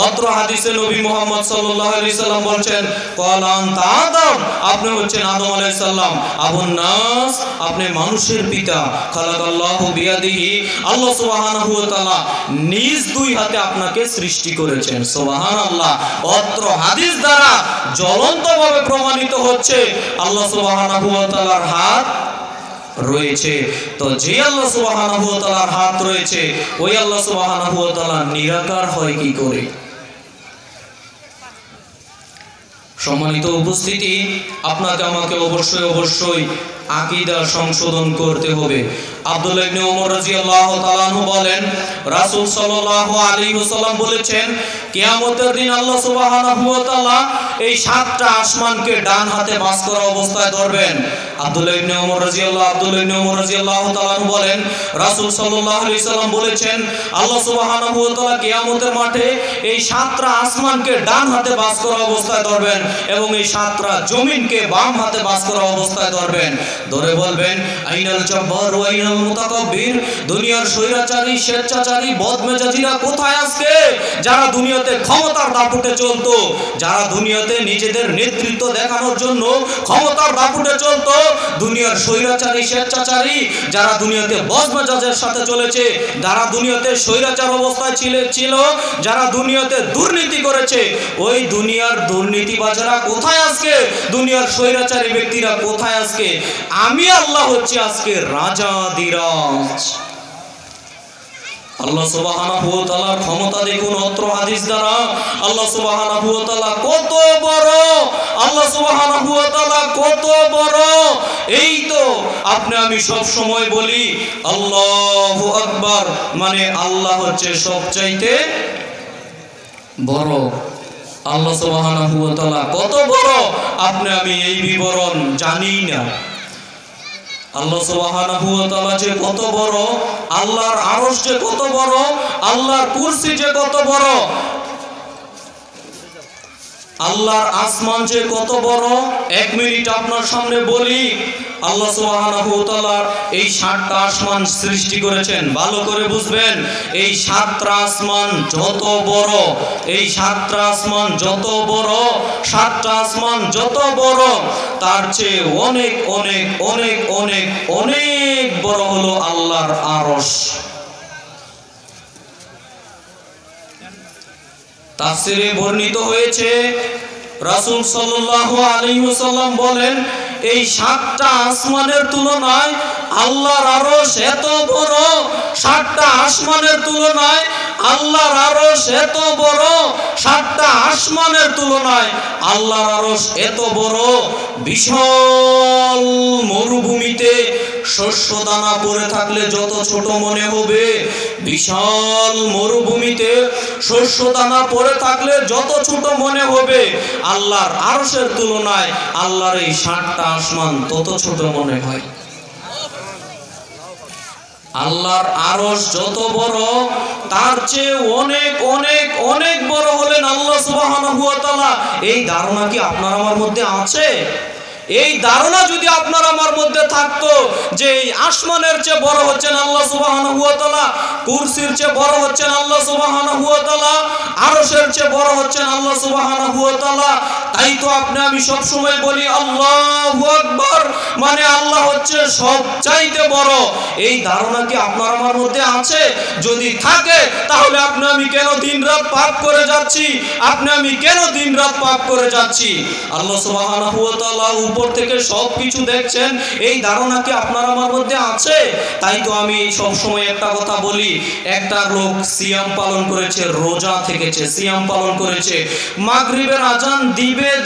অত্র হাদিসে নবী মুহাম্মদ সাল্লাল্লাহু আলাইহি সাল্লাম বলছেন, ক্বালা আনতা আদম, আপনি হচ্ছেন আদম আলাইহিস সালাম। আবুন নাস, আপনি মানুষের পিতা। খালাকাল্লাহু বিয়াদিহি, আল্লাহ সুবহানাহু ওয়া তাআলা নিজ দুই হাতে আপনাকে সৃষ্টি করেছেন। সুবহানাল্লাহ। অত্র হাদিস দ্বারা জ্বলন্তভাবে প্রমাণিত হচ্ছে আল্লাহ সুবহানাহু ওয়া তাআলার হাত রয়েছে। তো যে আল্লাহ সুবহানাহু ওয়া তাআলার হাত রয়েছে, ওই আল্লাহ সুবহানাহু ওয়া তাআলা নিরাকার হয় কি করে? সম্মানিত উপস্থিতি, আপনাকে আমাকে অবশ্যই আকীদা সংশোধন করতে হবে। আব্দুল্লাহ ইবনে ওমর রাদিয়াল্লাহু তাআলা আনহু বলেন, রাসূল সাল্লাল্লাহু আলাইহি ওয়াসাল্লাম বলেছেন, কিয়ামতের দিন আল্লাহ সুবহানাহু ওয়া তাআলা এই সাতটা আসমানকে ডান হাতে বাস করা অবস্থায় ধরবেন। আব্দুল্লাহ ইবনে ওমর রাদিয়াল্লাহু তাআলা আনহু বলেন, রাসূল সাল্লাল্লাহু আলাইহি ওয়াসাল্লাম বলেছেন, আল্লাহ সুবহানাহু ওয়া তাআলা কিয়ামতের মাঠে এই সাতটা আসমানকে ডান হাতে বাস করা অবস্থায় ধরবেন এবং এই সাতটা জমিনকে বাম হাতে বাস করা অবস্থায় ধরবেন। ধরে বলবেন, আইনাল জব্বার ওয়া আইনাল মুতাকাব্বির, দুনিয়ার স্বৈরাচারী, স্বেচ্ছাচারী, বদমেজাজিরা কোথায় আজকে? যারা দুনিয়াতে ক্ষমতার দাপুটে চলতো, যারা দুনিয়াতে নিজেদের নেতৃত্ব দেখানোর জন্য ক্ষমতার দাপুটে চলতো, দুনিয়ার স্বৈরাচারী, স্বেচ্ছাচারী, যারা দুনিয়াতে বদমেজাজের সাথে চলেছে, যারা দুনিয়াতে স্বৈরাচার অবস্থায় ছিল, যারা দুনিয়াতে দুর্নীতি করেছে, ওই দুনিয়ার দুর্নীতিবাজরা কোথায় আজকে? দুনিয়ার স্বৈরাচারী ব্যক্তিরা কোথায় আজকে? আমি আল্লাহ হচ্ছে আজকে রাজাধিরাজ। আল্লাহ সুবহানাহু ওয়া তাআলার ক্ষমতা দেখুন অত্র হাদিস দ্বারা। আল্লাহ সুবহানাহু ওয়া তাআলা কত বড়, আল্লাহ সুবহানাহু ওয়া তাআলা কত বড়। এই তো আপনি আমি সব সময় বলি আল্লাহু আকবার, মানে আল্লাহ হচ্ছে সবচাইতে বড়। আল্লাহ সুবহানাহু ওয়া তাআলা কত বড় আপনি আমি এই বিবরণ জানি না। আল্লাহ সুবহানাহু ওয়া তাআলা যে কত বড়, আল্লাহর আরশ যে কত বড়, আল্লাহর কুরসি যে কত বড়, আল্লাহর আসমান যে কত বড়। এক মিনিট আপনার সামনে বলি, আল্লাহ সুবহানাহু ওয়া তাআলা এই ৭টা আসমান সৃষ্টি করেছেন। ভালো করে বুঝবেন, এই ৭টা আসমান যত বড়, এই ৭টা আসমান যত বড়, ৭টা আসমান যত বড়, তার চেয়ে অনেক অনেক অনেক অনেক অনেক বড় হলো আল্লাহর আরশ। তাফসীরে বর্ণিত হয়েছে, রাসূল সাল্লাল্লাহু আলাইহি ওয়াসাল্লাম বলেন, এই ৭টা আসমানের তুলনায় আল্লাহর আরশ এত বড়, ৭টা আসমানের তুলনায় আল্লাহর আরশ এত বড়, ৭টা আসমানের তুলনায় আল্লাহর আরশ এত বড়। বিশাল মরুভূমিতে শস্য দানা পড়ে থাকলে যত ছোট মনে হবে, বিশাল মরুভূমিতে শস্য দানা পড়ে থাকলে যত ছোট মনে হবে, আল্লাহর আরশের তুলনায় আল্লাহর এই ৭টা আসমান তত ছোট মনে হয়। আল্লাহর আরশ যত বড়, তার চেয়ে অনেক অনেক অনেক বড় হলেন আল্লাহ সুবহানাহু ওয়া তাআলা। এই ধারণা কি আপনার আমার মধ্যে আছে? এই ধারণা যদি আপনার আমার মধ্যে থাকতো যে এই আসমানের চেয়ে বড় হচ্ছেন আল্লাহ সুবহানাহু ওয়া তাআলা, কুরসির চেয়ে বড় হচ্ছেন আল্লাহ সুবহানাহু ওয়া তাআলা, আরশের চেয়ে বড় হচ্ছেন আল্লাহ সুবহানাহু ওয়া তাআলা, তাই তো আপনি আমি সব সময় বলি আল্লাহু আকবার, মানে আল্লাহ হচ্ছে সবচাইতে বড়। এই ধারণা কি আপনার আমার মধ্যে আছে? যদি থাকে তাহলে আপনি আমি কেন দিনরাত পাপ করে যাচ্ছি? আপনি আমি কেন দিনরাত পাপ করে যাচ্ছি? আল্লাহ সুবহানাহু ওয়া তাআলা উপর থেকে সবকিছু দেখছেন, এই ধারণা কি আপনার আমার মধ্যে আছে? তাই তো আমি সব সময় একটা কথা বলি, একটা লোক সিয়াম পালন করেছে, রোজা থেকেছে, সিয়াম পালন করেছে, মাগরিবের আজান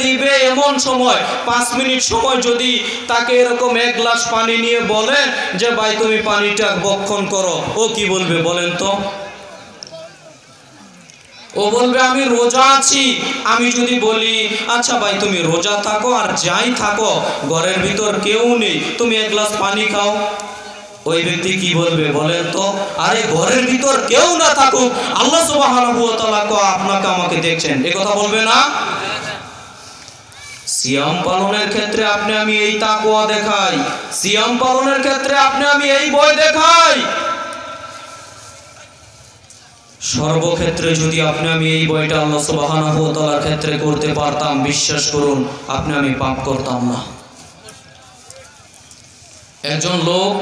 দিবে এমন সময় 5 মিনিট সময় যদি তাকে এরকম এক গ্লাস পানি নিয়ে বলেন যে ভাই তুমি পানিটা বক্ষণ করো, ও কি বলবে বলেন তো? ও বলবে আমি রোজা আছি। আমি যদি বলি আচ্ছা ভাই তুমি রোজা থাকো আর যাই থাকো, ঘরের ভিতর কেউ নেই, তুমি এক গ্লাস পানি খাও, ওই ব্যক্তি কি বলবে বলেন তো? আরে ঘরের ভিতর কেউ না থাকুক, আল্লাহ সুবহানাহু ওয়া তাআলা আপনাকে আমাকে দেখছেন, এই কথা বলবে না? সিয়াম পালনের ক্ষেত্রে আপনি আমি এই তাকওয়া দেখাই, সিয়াম পালনের ক্ষেত্রে আপনি আমি এই ভয় দেখাই। সর্বক্ষেত্রে যদি আপনি আমি এই ভয়টা আল্লাহ সুবহানাহু ওয়া তাআলার ক্ষেত্রে করতে পারতাম, বিশ্বাস করুন আপনি আমি পাপ করতাম না। একজন লোক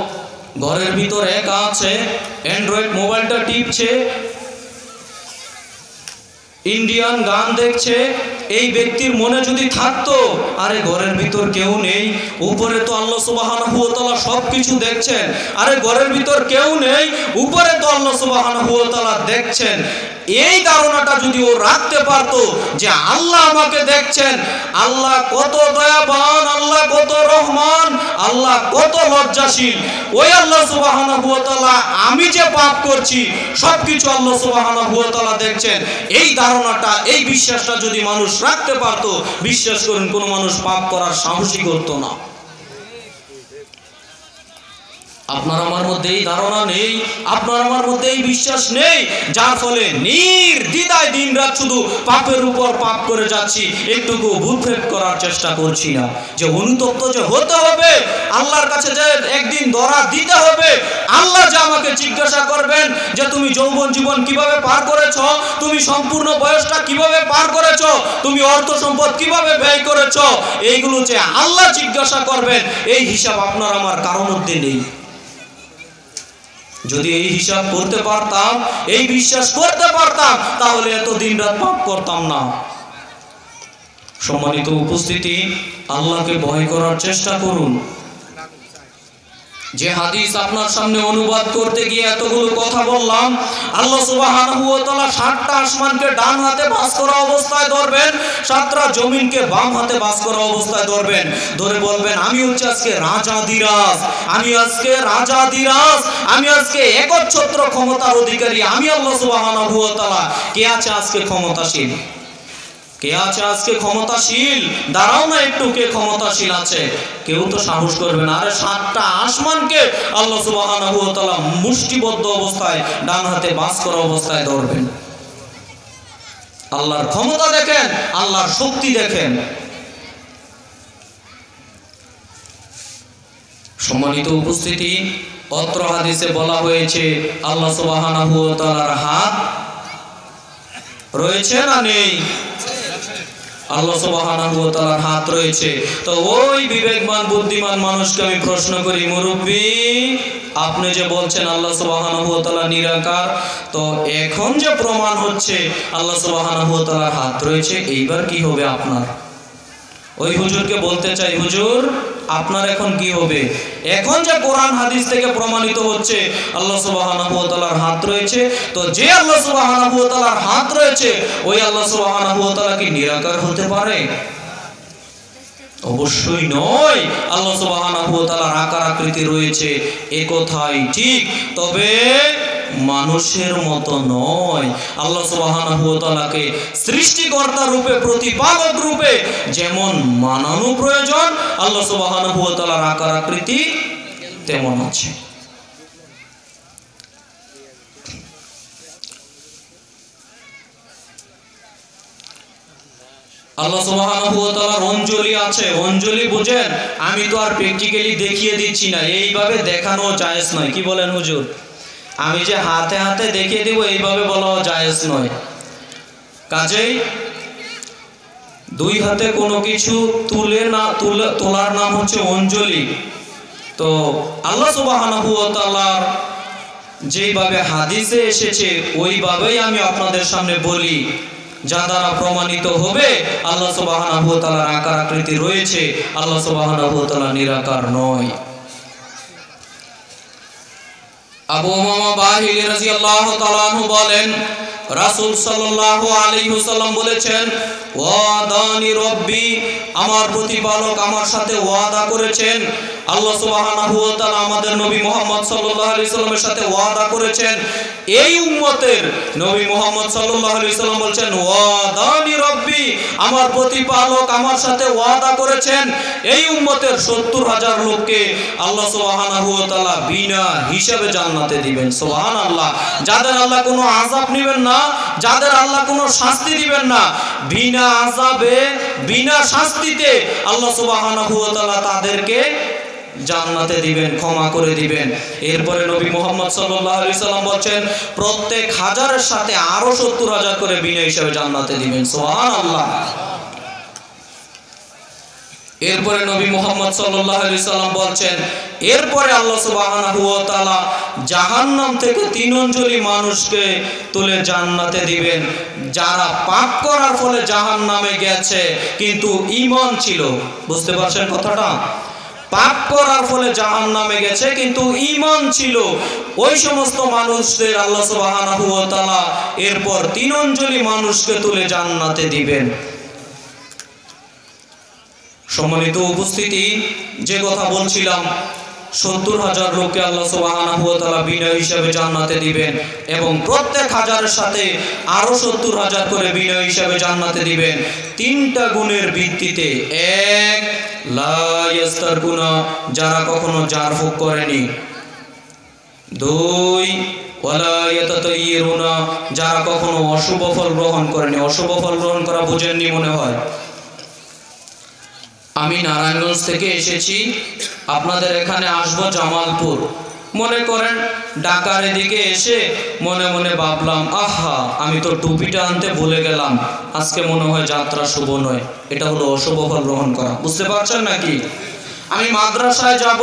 ঘরের ভিতর একা আছে, অ্যান্ড্রয়েড মোবাইলটা টিপছে, ইন্ডিয়ান গান দেখছে। এই ব্যক্তির মনে যদি থাকতো আরে ঘরের ভিতর কেউ নেই, উপরে তো আল্লাহ সুবহানাহু ওয়া তাআলা সবকিছু দেখছেন, আরে ঘরের ভিতর কেউ নেই, উপরে তো আল্লাহ সুবহানাহু ওয়া তাআলা দেখছেন, এই ধারণাটা যদি ও রাখতে পারতো যে আল্লাহ আমাকে দেখছেন, আল্লাহ কত দয়াবান, আল্লাহ কত রহমান, আল্লাহ কত লজ্জাশীল, ওই আল্লাহ সুবহানাহু ওয়া তাআলা আমি যে পাপ করছি সবকিছু আল্লাহ সুবহানাহু ওয়া তাআলা দেখছেন, এই ধারণাটা এই বিশ্বাসটা যদি মানুষ রাখতে পারতো, বিশ্বাস করুন কোনো মানুষ পাপ করার সাহসই করতো না। আপনার আমার মধ্যে এই ধারণা নেই, আপনার আমার মধ্যে এই বিশ্বাস নেই, যার ফলে নির্দ্বিধায় দিনরাত শুধু পাপের উপর পাপ করে যাচ্ছি, একটুকু ভূক্ষেপ করার চেষ্টা করছি না যে অনুতপ্ত যে হতে হবে, আল্লাহর কাছে যে একদিন ধরা দিতে হবে। আল্লাহ যে আমাকে জিজ্ঞাসা করবেন যে তুমি যৌবন জীবন কিভাবে পার করেছো, তুমি সম্পূর্ণ বয়সটা কিভাবে পার করেছো, তুমি অর্থ সম্পদ কিভাবে ব্যয় করেছো, এইগুলো যে আল্লাহ জিজ্ঞাসা করবেন, এই হিসাব আপনার আমার কারোর মধ্যে নেই। যদি এই হিসাব করতে পারতাম, এই বিশ্বাস করতে পারতাম, তাহলে এত দিন রাত পাপ করতাম না। সম্মানিত উপস্থিতি, আল্লাহকে ভয় করার চেষ্টা করুন। যে হাদিস আপনার সামনে অনুবাদ করতে গিয়ে এতগুলো কথা বললাম, আল্লাহ সুবহানাহু ওয়া তাআলা 7টা আসমানকে ডান হাতে বাস করা অবস্থায় ধরবেন, 7টা জমিনকে বাম হাতে বাস করা অবস্থায় ধরবেন, ধরে বলবেন আমি হচ্ছে আজকে রাজাধিরাজ, আমি আজকে রাজাধিরাজ, আমি আজকে একচ্ছত্র ক্ষমতার অধিকারী, আমি আল্লাহ সুবহানাহু ওয়া তাআলা। কে আছে আজকে ক্ষমতাশীল? কে আছে আজকে ক্ষমতাশীল? দাঁড়াও না একটু, কে ক্ষমতাশীল আছে? কেউ তো সাহস করবে না। আরে 7টা আসমানকে আল্লাহ সুবহানাহু ওয়া তাআলা মুষ্টিবদ্ধ অবস্থায় ডান হাতে বাস করা অবস্থায় ধরবেন। আল্লাহর ক্ষমতা দেখেন, আল্লাহর শক্তি দেখেন। সম্মানিত উপস্থিতি, অত্র হাদিসে বলা হয়েছে আল্লাহ সুবহানাহু ওয়া তাআলার হাত রয়েছে না নেই? আল্লাহ সুবহানাহু ওয়া তাআলার হাত রয়েছে। তো ওই বিবেকবান বুদ্ধিমান মানুষকে আমি প্রশ্ন করি, মুরব্বি আপনি যে বলছেন আল্লাহ সুবহানাহু ওয়া তাআলা নিরাকার, তো এখন যে প্রমাণ হচ্ছে আল্লাহ সুবহানাহু ওয়া তাআলার হাত রয়েছে, এইবার কি হবে আপনার? ওই হুজুরকে বলতে চাই, হুজুর আপনার এখন কি হবে? এখন যে কোরআন হাদিস থেকে প্রমাণিত হচ্ছে আল্লাহ সুবহানাহু ওয়া তাআলার হাত রয়েছে, তো যে আল্লাহ সুবহানাহু ওয়া তাআলার হাত রয়েছে ওই আল্লাহ সুবহানাহু ওয়া তাআলা কি নিরাকার হতে পারে? অবশ্যই নয়। আল্লাহ সুবহানাহু ওয়া তাআলার আকার আকৃতি রয়েছে, এ কথাই ঠিক, তবে মানুষের মতো নয়। আল্লাহ সুবহানাহু ওয়া তাআলাকে সৃষ্টিকর্তা রূপে, প্রতিপালক রূপে যেমন মানানো প্রয়োজন, আল্লাহ সুবহানাহু ওয়া তাআলার আকার আকৃতি তেমন আছে। আল্লাহ সুবহানাহু ওয়া তাআলার অঞ্জলি আছে, অঞ্জলি বুঝেন? আমি তো আর প্র্যাকটিক্যালি দেখিয়ে দিচ্ছি না, এইভাবে দেখানো জায়েজ নয়। কি বলেন হুজুর? আমি যে হাতে হাতে দেখিয়ে দেব এইভাবে বলাও জায়েজ নয়। কাজেই দুই হাতে কোনো কিছু তোলার নাম হচ্ছে অঞ্জলি। তো আল্লাহ সুবহানাহু ওয়া তাআলার যেভাবে হাদিসে এসেছে ওইভাবেই আমি আপনাদের সামনে বলি, যা দ্বারা প্রমাণিত হবে আল্লাহ সুবহানাহু ওয়া তাআলার আকার আকৃতি রয়েছে, আল্লাহ সুবহানাহু ওয়া তাআলা নিরাকার নয়। আবু উমামা বাহিলি রাদিয়াল্লাহু তাআলা আনহু বলেন, রাসূল সাল্লাল্লাহু আলাইহি ওয়াসাল্লাম বলেছেন, ওয়াদানি রব্বি, আমার প্রতিপালক আমার সাথে ওয়াদা করেছেন। আল্লাহ সুবহানাহু ওয়া তাআলা আমাদের নবী মুহাম্মদ সাল্লাল্লাহু আলাইহি সাল্লামের সাথে ওয়াদা করেছেন। এই উম্মতের নবী মুহাম্মদ সাল্লাল্লাহু আলাইহি সাল্লাম বলেছেন, ওয়াদানি রব্বি, আমার প্রতিপালক আমার সাথে ওয়াদা করেছেন এই উম্মতের ৭০,০০০ লোককে আল্লাহ সুবহানাহু ওয়া তাআলা বিনা হিসাবে জান্নাতে দিবেন। সুবহানাল্লাহ। যাদের আল্লাহ কোনো আযাব নেবেন না, যাদের আল্লাহ কোনো শাস্তি দিবেন না, বিনা আযাবে বিনা শাস্তিতে আল্লাহ সুবহানাহু ওয়া তাআলা তাদেরকে জান্নাতে দিবেন, ক্ষমা করে দিবেন। এরপরে নবী মুহাম্মদ সাল্লাল্লাহু আলাইহি সাল্লাম বলেন, প্রত্যেক হাজারের সাথে আরো ৭০,০০০ করে বিনা হিসাবে জান্নাতে দিবেন। সুবহানাল্লাহ। এরপরে নবী মুহাম্মদ সাল্লাল্লাহু আলাইহি সাল্লাম বলেন, এরপরে আল্লাহ সুবহানাহু ওয়া তাআলা জাহান্নাম থেকে ৩ অঞ্জলি মানুষকে তুলে জান্নাতে দিবেন, যারা পাপ করার ফলে জাহান্নামে গেছে কিন্তু ঈমান ছিল। বুঝতে পারছেন কথাটা? পাপ করার ফলে জাহান্নামে গেছে কিন্তু ঈমান ছিল, ওই সমস্ত মানুষদের আল্লাহ সুবহানাহু ওয়া তাআলা এরপর ৩ অঞ্জলি মানুষকে তুলে জান্নাতে দিবেন। সম্মানিত উপস্থিতি, যে কথা বলছিলাম, ৭০,০০০ লোককে আল্লাহ সুবহানাহু ওয়া তাআলা বিনা হিসাবে জান্নাতে দিবেন এবং প্রত্যেক হাজারের সাথে আরো ৭০,০০০ করে বিনা হিসাবে জান্নাতে দিবেন ৩টা গুণের ভিত্তিতে। ১, লা ইয়াস্তারকুনা, যারা কখনো জারফুক করেনি। ২, ওয়ালা ইয়াতাতাইয়িরুনা, যারা কখনো অশুভ ফল গ্রহণ করেনি। অশুভ ফল গ্রহণ করা বুঝেননি মনে হয়। আমি নারায়ণগঞ্জ থেকে এসেছি, আপনাদের এখানে আসবো জামালপুর। মনে করেন ঢাকার এদিকে এসে মনে মনে ভাবলাম, আহা আমি তো টুপিটা আনতে ভুলে গেলাম, আজকে মনে হয় যাত্রা শুভ নয়। এটা হলো অশুভ ফল গ্রহণ করা। বুঝতে পারছেন নাকি? আমি মাদ্রাসায় যাব,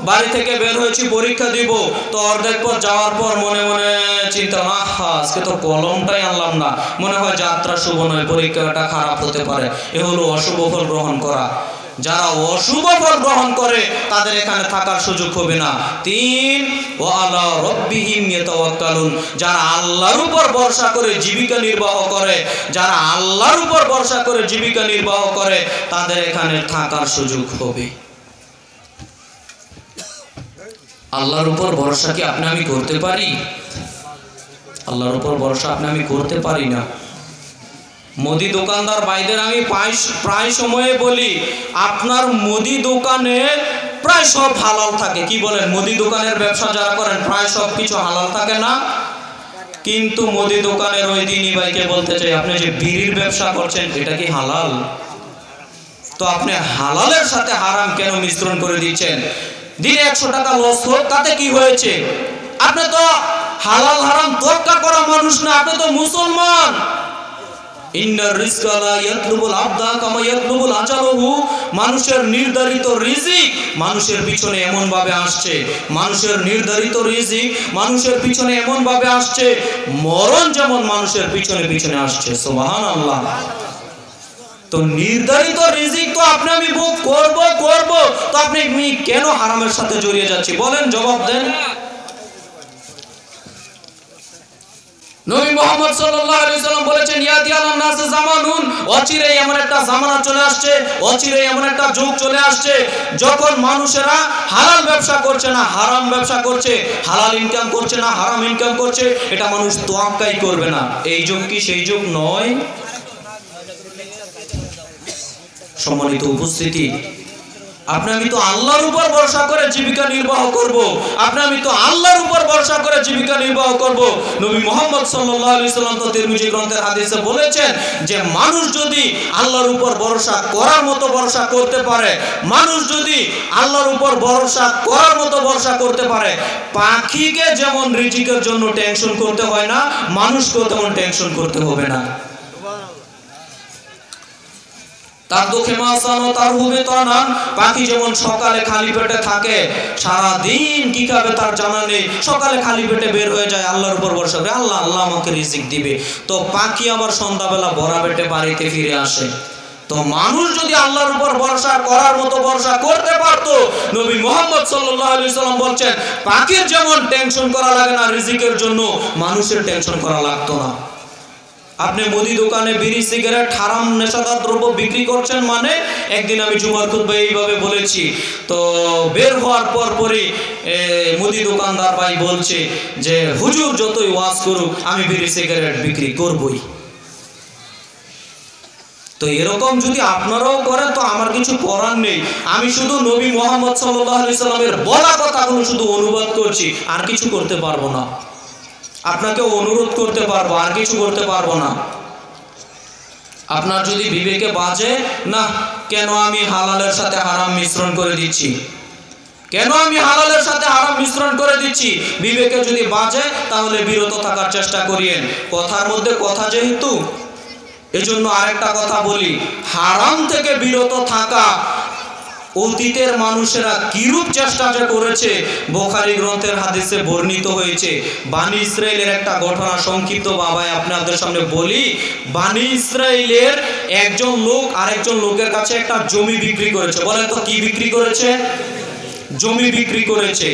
বাড়ি থেকে বের হয়েছি পরীক্ষা দিব, তো অর্ধেক পর যাওয়ার পর মনে মনে চিন্তা, আহা আজকে তো কলমটাই আনলাম না, মনে হয় যাত্রা শুভ নয়, পরীক্ষাটা খারাপ হতে পারে। এ হলো অশুভ ফল গ্রহণ করা। যারা অশুভ ফল গ্রহণ করে তাদের এখানে থাকার সুযোগ হবে না। ৩, ওয়া আলা রাব্বিহিম ইয়াতাওয়াক্কালুন, যারা আল্লাহর উপর ভরসা করে জীবিকা নির্বাহ করে, যারা আল্লাহর উপর ভরসা করে জীবিকা নির্বাহ করে তাদের এখানে থাকার সুযোগ হবে। আল্লাহর উপর ভরসা কি আপনি আমি করতে পারি? আল্লাহর উপর ভরসা আপনি আমি করতে পারি না। মুদি দোকানদার ভাইদের আমি প্রায় সময়ে বলি, আপনার মুদি দোকানে প্রায় সব হালাল থাকে। কি বলেন? মুদি দোকানের ব্যবসা যারা করেন প্রায় সব কিছু হালাল থাকে না? কিন্তু মুদি দোকানের ওই দিনই ভাইকে বলতে চাই, আপনি যে বিড়ির ব্যবসা করছেন এটা কি হালাল? তো আপনি হালালের সাথে হারাম কেন মিশ্রণ করে দিচ্ছেন? দিনে ১০০ টাকা লস হোক, তাতে কি হয়েছে? আপনি তো হালাল হারাম তোয়াক্কা করা মানুষ না, আপনি তো মুসলমান। ইন্নার রিজকা লা ইয়াতলুবুল আবদা কামা ইয়াতলুবুল আজালহু, মানুষের নির্ধারিত রিজিক মানুষের পিছনে এমন ভাবে আসছে, মানুষের নির্ধারিত রিজিক মানুষের পিছনে এমন ভাবে আসছে, মরণ যেমন মানুষের পিছনে পিছনে আসছে। সুবহানাল্লাহ। তো নির্ধারিত রিজিক তো আপনি আমি ভোগ করব, তো আপনি কেন হারামের সাথে জড়িয়ে যাচ্ছি বলেন? জবাব দেন। নবী মুহাম্মদ সাল্লাল্লাহু আলাইহি সাল্লাম বলেছেন, ইয়াতি আলান নাস জামানুন, অচিরেই এমন একটা জামানা চলে আসছে, অচিরেই এমন একটা যুগ চলে আসছে যখন মানুষেরা হালাল ব্যবসা করছে না হারাম ব্যবসা করছে, হালাল ইনকাম করছে না হারাম ইনকাম করছে, এটা মানুষ তোয়াক্কাই করবে না। এই যুগ কি সেই যুগ নয়? সম্মানিত উপস্থিতি, আপনি আমি তো আল্লাহর উপর ভরসা করে জীবিকা নির্বাহ করব, আপনি আমি তো আল্লাহর উপর ভরসা করে জীবিকা নির্বাহ করব। নবী মুহাম্মদ সাল্লাল্লাহু আলাইহি সাল্লাম তো তিরমিজি গ্রন্থের হাদিসে বলেছেন যে মানুষ যদি আল্লাহর উপর ভরসা করার মতো ভরসা করতে পারে, মানুষ যদি আল্লাহর উপর ভরসা করার মতো ভরসা করতে পারে, পাখিকে যেমন রিজিকের জন্য টেনশন করতে হয় না, মানুষকেও তেমন টেনশন করতে হবে না। পাখি যেমন সকালে খালি পেটে থাকে, সারা দিন কি খাবে তার জানা নেই, সকালে খালি পেটে বের হয়ে যায়, আল্লাহর উপর ভরসা করে আল্লাহ আল্লাহ আমাকে রিজিক দিবে। তো পাখি আবার সন্ধ্যাবেলা ভরা পেটে বাড়িতে ফিরে আসে। তো মানুষ যদি আল্লাহর উপর ভরসা করার মতো ভরসা করতে পারতো, নবী মুহাম্মদ সাল্লাল্লাহু আলাইহি সাল্লাম বলছেন পাখির যেমন টেনশন করা লাগে না রিজিকের জন্য, মানুষের টেনশন করা লাগতো না। আপনি মুদি দোকানে বিড়ি সিগারেট হারাম নেশাদার দ্রব্য বিক্রি করছেন মানে, একদিন আমি জুমার খুতবায় এইভাবে বলেছি, তো বের হওয়ার পরই মুদি দোকানদার ভাই বলছে যে হুজুর যতই ওয়াজ করুক আমি বিড়ি সিগারেট বিক্রি করবই। তো এরকম যদি আপনারাও করেন তো আমার কিছু করার নেই, আমি শুধু নবী মুহাম্মদ সাল্লাল্লাহু আলাইহি সাল্লামের বলা কথাগুলো শুধু অনুবাদ করছি, আর কিছু করতে পারবো না। আপনাকে অনুরোধ করতে পারবো, আর কিছু করতে পারবো না। আপনার যদি বিবেকে বাজে না, কেন আমি হালালের সাথে হারাম মিশ্রণ করে দিচ্ছি, কেন আমি হালালের সাথে হারাম মিশ্রণ করে দিচ্ছি, বিবেকে যদি বাজে তাহলে বিরত থাকার চেষ্টা করিয়েন। কথার মধ্যে কথা যেহেতু, এজন্য আরেকটা কথা বলি, হারাম থেকে বিরত থাকা অতীতের মানুষেরা কিরূপ চেষ্টা যে করেছে বুখারী গ্রন্থের হাদিসে বর্ণিত হয়েছে। বানি ইসরাইলের একটা ঘটনা সংক্ষিপ্ত বাবায় আপনাদের সামনে বলি। বানি ইসরাইলের একজন লোক আরেকজন লোকের কাছে একটা জমি বিক্রি করেছে। বলেন তো কি বিক্রি করেছে? জমি বিক্রি করেছে।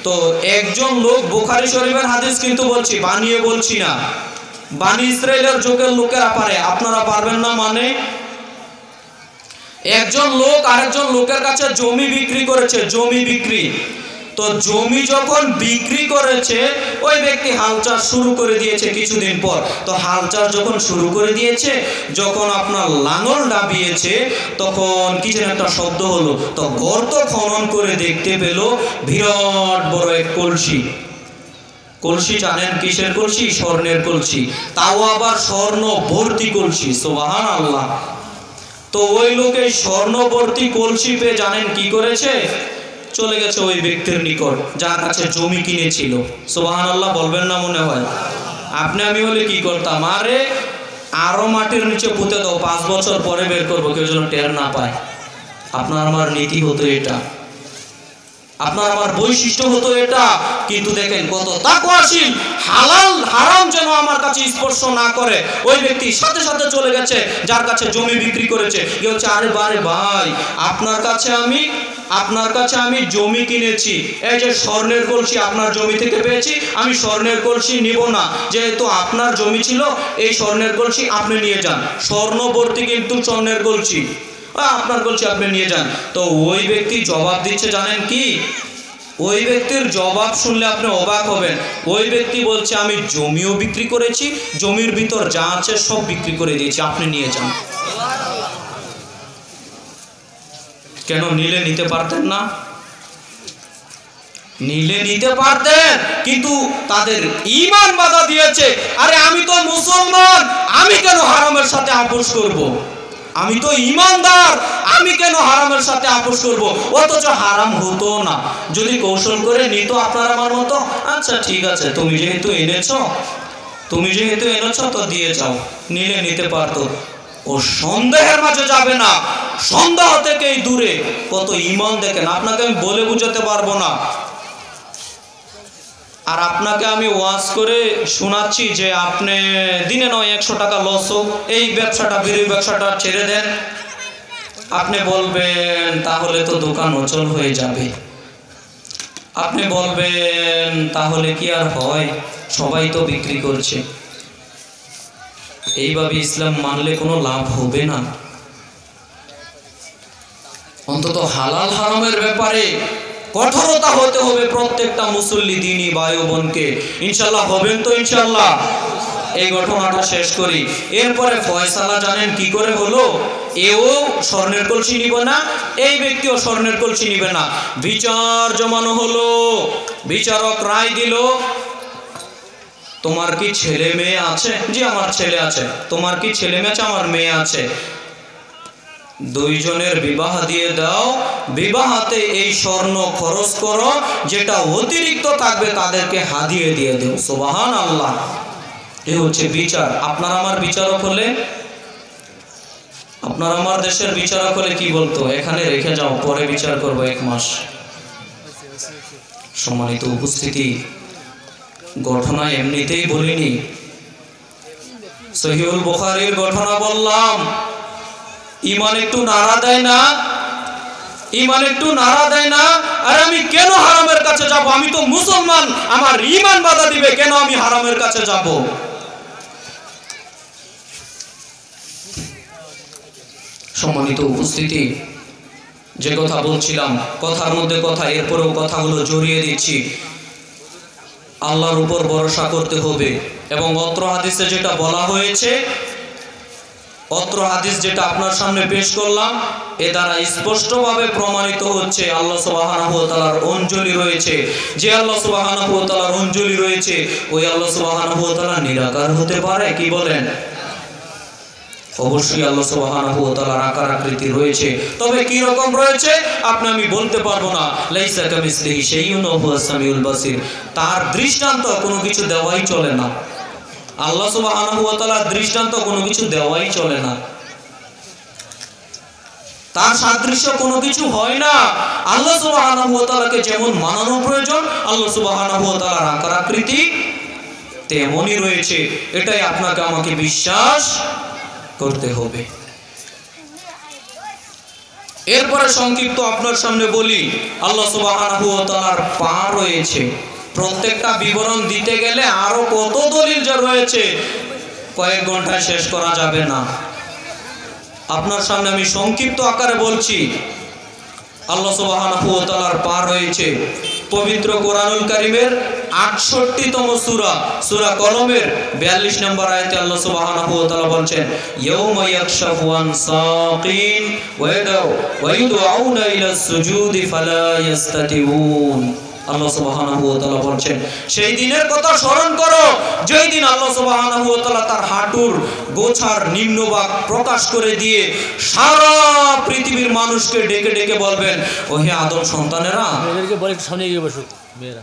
তো একজন লোক, বুখারী শরীফের হাদিস কিন্তু বলছি, বানিয়ে বলছি না, বানি ইসরাইলের যুগের লোকেরা পারে, আপনারা পারবেন না মানে? একজন লোক আরেকজন লোকের কাছে জমি বিক্রি করেছে, জমি বিক্রি। তো জমি যখন বিক্রি করেছে ওই ব্যক্তি হাল চাষ শুরু করে দিয়েছে কিছুদিন পর। তো হাল চাষ যখন শুরু করে দিয়েছে, যখন আপনার লাঙল ডাবিয়েছে তখন কি যেন একটা শব্দ হলো। তো গর্ত খনন করে দেখতে পেল বিরাট বড় এক কলসি। কলসি জানেন কিসের কলসি? স্বর্ণের কলসি, তাও আবার স্বর্ণ ভর্তি কলসি। সুবহানাল্লাহ। তো ওই লোক এই স্বর্ণবর্তী কলসি পেয়ে জানেন কি করেছে? চলে গেছে ওই ব্যক্তির নিকট যার কাছে জমি কিনেছিল। সুবহানাল্লাহ বলবেন না মনে হয়? আপনি আমি হলে কি করতাম? আরে আরো মাটির নিচে পুঁতে দাও, 5 বছর পরে বের করবো, কেউ যেন টের না পায়। আপনার আমার নীতি হতো এটা, আপনার আমার বৈশিষ্ট্য হতো এটা। কিন্তু দেখেন কত তাকওয়াশীল, হালাল হারাম যেন আমার কাছে স্পর্শ না করে ওই ব্যক্তি সাথে সাথে চলে গেছে যার কাছে জমি বিক্রি করেছে। কি হচ্ছে? আরে বারে ভাই, আপনার কাছে আমি জমি কিনেছি, এই যে স্বর্ণের কলসি আপনার জমি থেকে পেয়েছি, আমি স্বর্ণের কলসি নিব না, যেহেতু আপনার জমি ছিল এই স্বর্ণের কলসি আপনি নিয়ে যান। স্বর্ণবর্তী কিন্তু স্বর্ণের কলসি, আপনার কলসি আপনি নিয়ে যান। তো ওই ব্যক্তি জবাব দিচ্ছে জানেন কি? ওই ব্যক্তির জবাব শুনলে আপনি অবাক হবেন। ওই ব্যক্তি বলছে আমি জমিও বিক্রি করেছি, জমির ভিতর যা আছে সব বিক্রি করে দিয়েছি, আপনি নিয়ে যান। কেন? নিলে নিতে পারতেন না? নিলে নিতে পারতেন, কিন্তু তাদের ঈমান বাধা দিয়েছে। আরে আমি তো মুসলমান, আমি কেন হারামের সাথে আপোষ করব? আমি তো ঈমানদার, আমি কেন হারামের সাথে আপোষ করব? অথচ হারাম হতো না। যদি কৌশল করে নিত আপনার আমার মতো, আচ্ছা ঠিক আছে তুমি যেহেতু এনেছো তো দিয়ে যাও, নিলে নিতে পারতো। ও সন্দেহের মাঝে যাবে না, সন্দেহ থেকেই দূরে। কত ঈমান দেখেন, আপনাকে আমি বলে বুঝাতে পারবো না। আর আপনাকে আমি ওয়াজ করে শোনাচ্ছি যে আপনি দিনে নয় 100 টাকা লস হোক, এই ব্যবসাটা বিড়ির ব্যবসাটা ছেড়ে দেন। আপনি বলবেন তাহলে তো দোকান অচল হয়ে যাবে। আপনি বলবেন তাহলে কি আর হয়, সবাই তো বিক্রি করছে। এইভাবে ইসলাম মানলে কোনো লাভ হবে না। অন্তত হালাল হারামের ব্যাপারে কঠোরতা হতে হবে প্রত্যেকটা মুসল্লি দিনী ভাই ও বোনকে। ইনশাআল্লাহ হবেন তো? ইনশাআল্লাহ এই ঘটনাটা শেষ করি। এরপরে ফয়সালা জানেন কি করে হলো? এও স্বর্ণের কলসি নিবে না, এই ব্যক্তিও স্বর্ণের কলসি নিবে না। বিচার জমানো হলো, বিচারক রায় দিল, তোমার কি ছেলে মেয়ে আছে? জি আমার ছেলে আছে। তোমার কি ছেলে মেয়ে আছে? আমার মেয়ে আছে। দুইজনের বিবাহ দিয়ে দাও, বিবাহতে এই স্বর্ণ খরচ করো, যেটা অতিরিক্ত থাকবে তাদেরকে হাদিয়ে দিয়ে দেও। সুবহানাল্লাহ। এই হচ্ছে বিচার। আপনার আমার বিচারক হলে, আপনার আমার দেশের বিচারক হলে কি বলতো? এখানে রেখে যাও, পরে বিচার করবো 1 মাস। সম্মানিত উপস্থিতি, ঘটনা এমনিতেই বলিনি, সহিহুল বুখারীর ঘটনা বললাম। ইমান একটু নাড়া দেয় না? ইমান একটু নাড়া দেয় না? আর আমি কেন হারামের কাছে যাব? আমি তো মুসলমান, আমার ইমান বাধা দিবে কেন আমি হারামের কাছে যাব? সম্মানিত উপস্থিতি, যে কথা বলছিলাম, কথার মধ্যে কথা, এরপরেও কথাগুলো জড়িয়ে দিচ্ছি। আল্লাহর উপর ভরসা করতে হবে। এবং অত্র হাদিসে যেটা বলা হয়েছে, অত্র হাদিস যেটা আপনার সামনে পেশ করলাম, এ দ্বারা স্পষ্টভাবে প্রমাণিত হচ্ছে আল্লাহ সুবহানাহু ওয়া তাআলার অঞ্জলি রয়েছে। যে আল্লাহ সুবহানাহু ওয়া তাআলার অঞ্জলি রয়েছে, ওই আল্লাহ সুবহানাহু ওয়া তাআলা নিরাকার হতে পারে? কি বলেন? অবশ্যই আল্লাহ সুবহানাহু ওয়া তাআলার আকার আকৃতি রয়েছে, তবে কি রকম রয়েছে আপনি আমি বলতে পারবো না। লাইসা কামিসলিহি শাইউন ওয়া হুয়াস সামিউল বাসির। তার দৃষ্টান্ত কোনো কিছু দেওয়াই চলে না। আল্লাহ সুবহানাহু ওয়া তাআলার দৃষ্টান্ত কোনো কিছু দেওয়াই চলে না। তার সাদৃশ্য কোনো কিছু হয় না। আল্লাহ সুবহানাহু ওয়া তাআলাকে যেমন মানানো প্রয়োজন, আল্লাহ সুবহানাহু ওয়া তাআলার আকার আকৃতি তেমনই রয়েছে। এটাই আপনাকে আমাকে বিশ্বাস করতে হবে। এরপরে সংক্ষিপ্ত আপনার সামনে বলি, আল্লাহ সুবহানাহু ওয়া তাআলার পা রয়েছে। প্রত্যেকটা বিবরণ দিতে গেলে আরো কত দলিল যা রয়েছে, কয়েক ঘন্টায় শেষ করা যাবে না। আপনার সামনে আমি সংক্ষিপ্ত আকারে বলছি। আল্লাহ সুবহানাহু ওয়া তাআলার পা রয়েছে। পবিত্র কোরআনুল কারীমের ৬৮তম সূরা, সূরা কলমের ৪২ নম্বর আয়াতে আল্লাহ সুবহানাহু ওয়া তাআলা বলছেন, ইয়াউমা ইয়াকশাফু আন সাকিন ওয়া ইউদউনা ইলাস সুজুদি ফালা ইস্তাতিউন। আল্লাহ সুবহানাহু ওয়া তাআলা বলছেন, সেই দিনের কথা স্মরণ করো যেই দিন আল্লাহ সুবহানাহু ওয়া তাআলা তার হাঁটুর গোছার নিম্নভাগ প্রকাশ করে দিয়ে সারা পৃথিবীর মানুষকে ডেকে ডেকে বলবেন, ওহে আদম সন্তানেরা, এদেরকে বলে সামনে গিয়ে বসো মেয়েরা,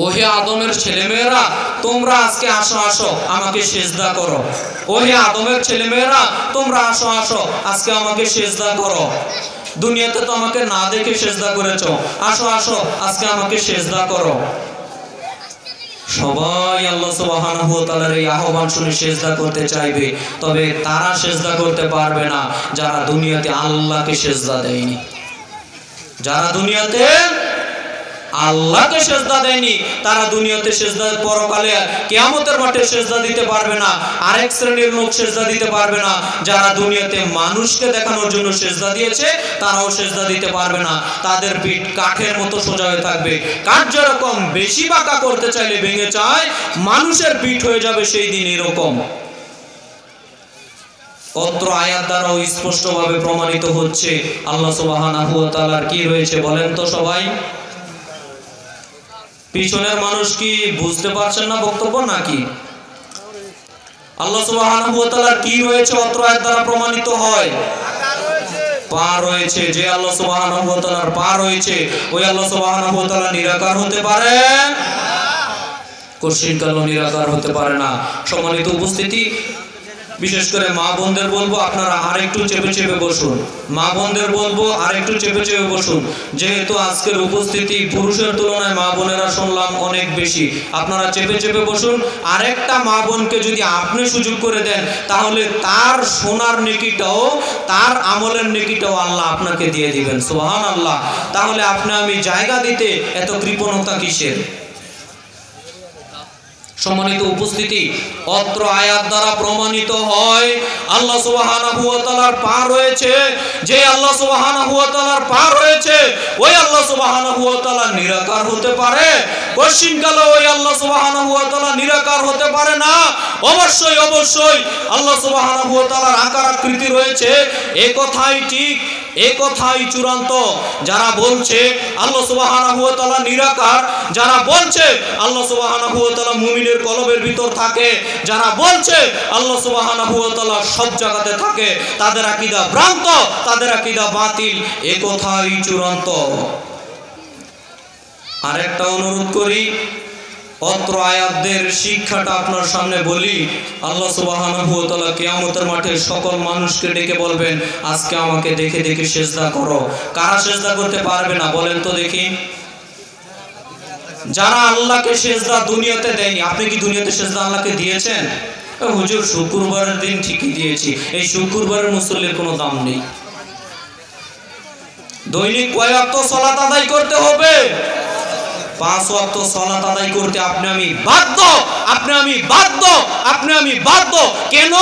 ওহে আদমের ছেলেমেয়েরা, তোমরা আজকে আসো আসো আমাকে সিজদা করো। ওহে আদমের ছেলেমেয়েরা, তোমরা আসো আসো আজকে আমাকে সিজদা করো। দুনিয়াতে তো আমাকে না দেখে সিজদা করেছো, আসো আসো আজকে আমাকে সিজদা করো। সবাই আল্লাহ সুবহানাহু ওয়া তাআলার এই আহ্বান শুনে সিজদা করতে চাইবে, তবে তারা সিজদা করতে পারবে না যারা দুনিয়াতে আল্লাহকে সিজদা দেয়নি। যারা দুনিয়াতে আল্লাহকে সিজদা দেয়নি, তারা দুনিয়াতে সিজদা, পরকালে কিয়ামতের মাঠে সিজদা দিতে পারবে না। আরেক শ্রেণীর লোক সিজদা দিতে পারবে না, যারা দুনিয়াতে মানুষকে দেখানোর জন্য সিজদা দিয়েছে, তারাও সিজদা দিতে পারবে না। তাদের পিঠ কাঠের মতো সোজা হয়ে থাকবে। কাঠ যেরকম বেশি বাঁকা করতে চাইলে ভেঙে যায়, মানুষের পিঠ হয়ে যাবে সেই দিন এরকম। অত্র আয়াত দ্বারাও স্পষ্টভাবে প্রমাণিত হচ্ছে আল্লাহ সুবহানাহু ওয়া তাআলার কি রয়েছে বলেন তো সবাই? পিছনের মানুষ কি বুঝতে পারছেন না বক্তব্য নাকি? আল্লাহ সুবহানাহু ওয়া তাআলার কি রয়েছে অত্র আয়াত দ্বারা প্রমাণিত হয়? পা রয়েছে। যে আল্লাহ সুবহানাহু ওয়া তাআলার পা রয়েছে, ওই আল্লাহ সুবহানাহু ওয়া তাআলা নিরাকার হতে পারে? কোশ্চিন কালো নিরাকার হতে পারে না। সম্মানিত উপস্থিতি, বিশেষ করে মা বোনদের বলবো আপনারা আরেকটু চেপে চেপে বসুন। মা বোনদের বলবো আরেকটু চেপে চেপে বসুন। যেহেতু আজকের উপস্থিতি পুরুষের তুলনায় মা বোনেরা শুনলাম অনেক বেশি, আপনারা চেপে চেপে বসুন। আরেকটা মা বোনকে যদি আপনি সুযোগ করে দেন, তাহলে তার সোনার নেকিটাও, তার আমলের নেকিটাও আল্লাহ আপনাকে দিয়ে দিবেন। সুবহানাল্লাহ। তাহলে আপনি আমি জায়গা দিতে এত কৃপণতা কিসের? সম্মানিত উপস্থিতি, অত্র আয়াত দ্বারা প্রমাণিত হয় আল্লাহ সুবহানাহু ওয়া তাআলার পা রয়েছে। যে আল্লাহ সুবহানাহু ওয়া তাআলার পা রয়েছে, ওই আল্লাহ সুবহানাহু ওয়া তাআলা নিরাকার হতে পারে? কশিনকালে ওই আল্লাহ সুবহানাহু ওয়া তাআলা নিরাকার হতে পারে না। অবশ্যই অবশ্যই আল্লাহ সুবহানাহু ওয়া তাআলার আকার আকৃতি রয়েছে, এই কথাই ঠিক, এই কথাই চূড়ান্ত। যারা বলছে আল্লাহ সুবহানাহু ওয়া তাআলা নিরাকার, যারা বলছে আল্লাহ সুবহানাহু ওয়া তাআলা মুমিনের কলবের ভিতর থাকে, যারা বলছে আল্লাহ সুবহানাহু ওয়া তাআলা সব জায়গাতে থাকে, তাদের আকীদা ভ্রান্ত, তাদের আকীদা বাতিল, এই কথাই চূড়ান্ত। আরেকটা অনুরোধ করি, অত্র আয়াতদের শিক্ষাটা আপনার সামনে বলি। আল্লাহ সুবহানাহু ওয়া তাআলা কিয়ামতের মাঠে সকল মানুষকে ডেকে বলবেন, আজকে আমাকে দেখে দেখে সিজদা করো। কারা সিজদা করতে পারবে না বলেন তো দেখি? যারা আল্লাহকে সিজদা দুনিয়াতে দেয়নি। আপনি কি দুনিয়াতে সিজদা আল্লাহকে দিয়েছেন? হুজুর শুক্রবারের দিন ঠিকই দিয়েছি। এই শুক্রবারের মুসল্লির কোনো দাম নেই। দৈনিক কয় ওয়াক্ত সালাত আদায় করতে হবে? 5 ওয়াক্ত সালাত আদায় করতে আপনি আমি বাধ্য, আপনি আমি বাধ্য, আপনি আমি বাধ্য। কেন?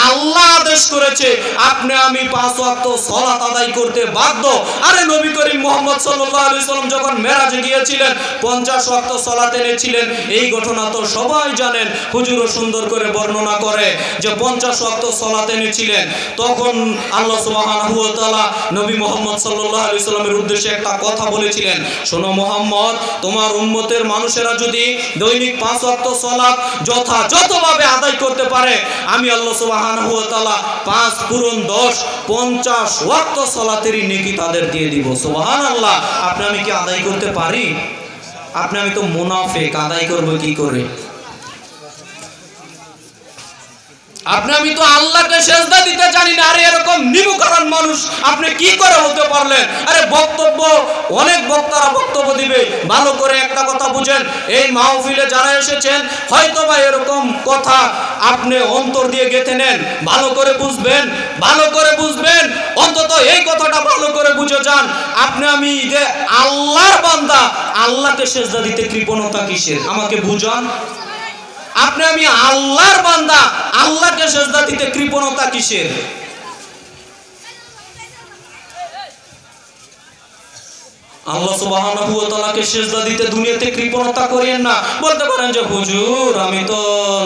আল্লাহ আদেশ করেছে আপনি আমি 5 ওয়াক্ত সালাত আদায় করতে বাধ্য। আরে নবী করিম মুহাম্মদ সাল্লাল্লাহু আলাইহি সাল্লাম যখন মেরাজে গিয়েছিলেন 50 ওয়াক্ত সালাত এনেছিলেন। এই ঘটনা তো সবাই জানেন, হুজুরও সুন্দর করে বর্ণনা করে যে 50 ওয়াক্ত সালাত এনেছিলেন। তখন আল্লাহ সুবহানাহু ওয়া তাআলা নবী মুহাম্মদ সাল্লাল্লাহু আলাইহি সাল্লামের উদ্দেশ্যে একটা কথা বলেছিলেন, শোনো মুহাম্মদ, তোমার উম্মতের মানুষেরা যদি দৈনিক 5 ওয়াক্ত সালাত যথাযথভাবে আদায় করতে পারে, আমি আল্লাহ সুবহানাহু ওয়া তাআলা 5 পূরণ 10 50 ওয়াক্ত সালাতেরই নেকি তাদের দিয়ে দিব। সুবহানাল্লাহ। আপনি আমি কি আদায় করতে পারি? আপনি আমি তো মুনাফিক, আদায় করব কি করে? আপনি আমি তো আল্লাহকে সিজদা দিতে জানি না। আরে এরকম নিমুখরান মানুষ আপনি কি করে হতে পারলেন? আরে বক্তব্য, অনেক বক্তারা বক্তব্য দিবে, ভালো করে একটা কথা বুঝেন। এই মাহফিলে যারা এসেছেন হয়তোবা এরকম কথা আপনি অন্তর দিয়ে গেঁথে নেন, ভালো করে বুঝবেন, ভালো করে বুঝবেন। অন্তত এই কথাটা ভালো করে বুঝে যান, আপনি আমি যে আল্লাহর বান্দা, আল্লাহকে সিজদা দিতে কৃপণতা কিসের? আমাকে বুঝান। আপনি আমি আল্লাহর বান্দা, আল্লাহকে সিজদা দিতে কৃপণতা কিসের? আল্লাহ সুবহানাহু ওয়া তাআলাকে সিজদা দিতে দুনিয়াতে কৃপণতা করেন না। বলতে পারেন যে হুজুর আমি তো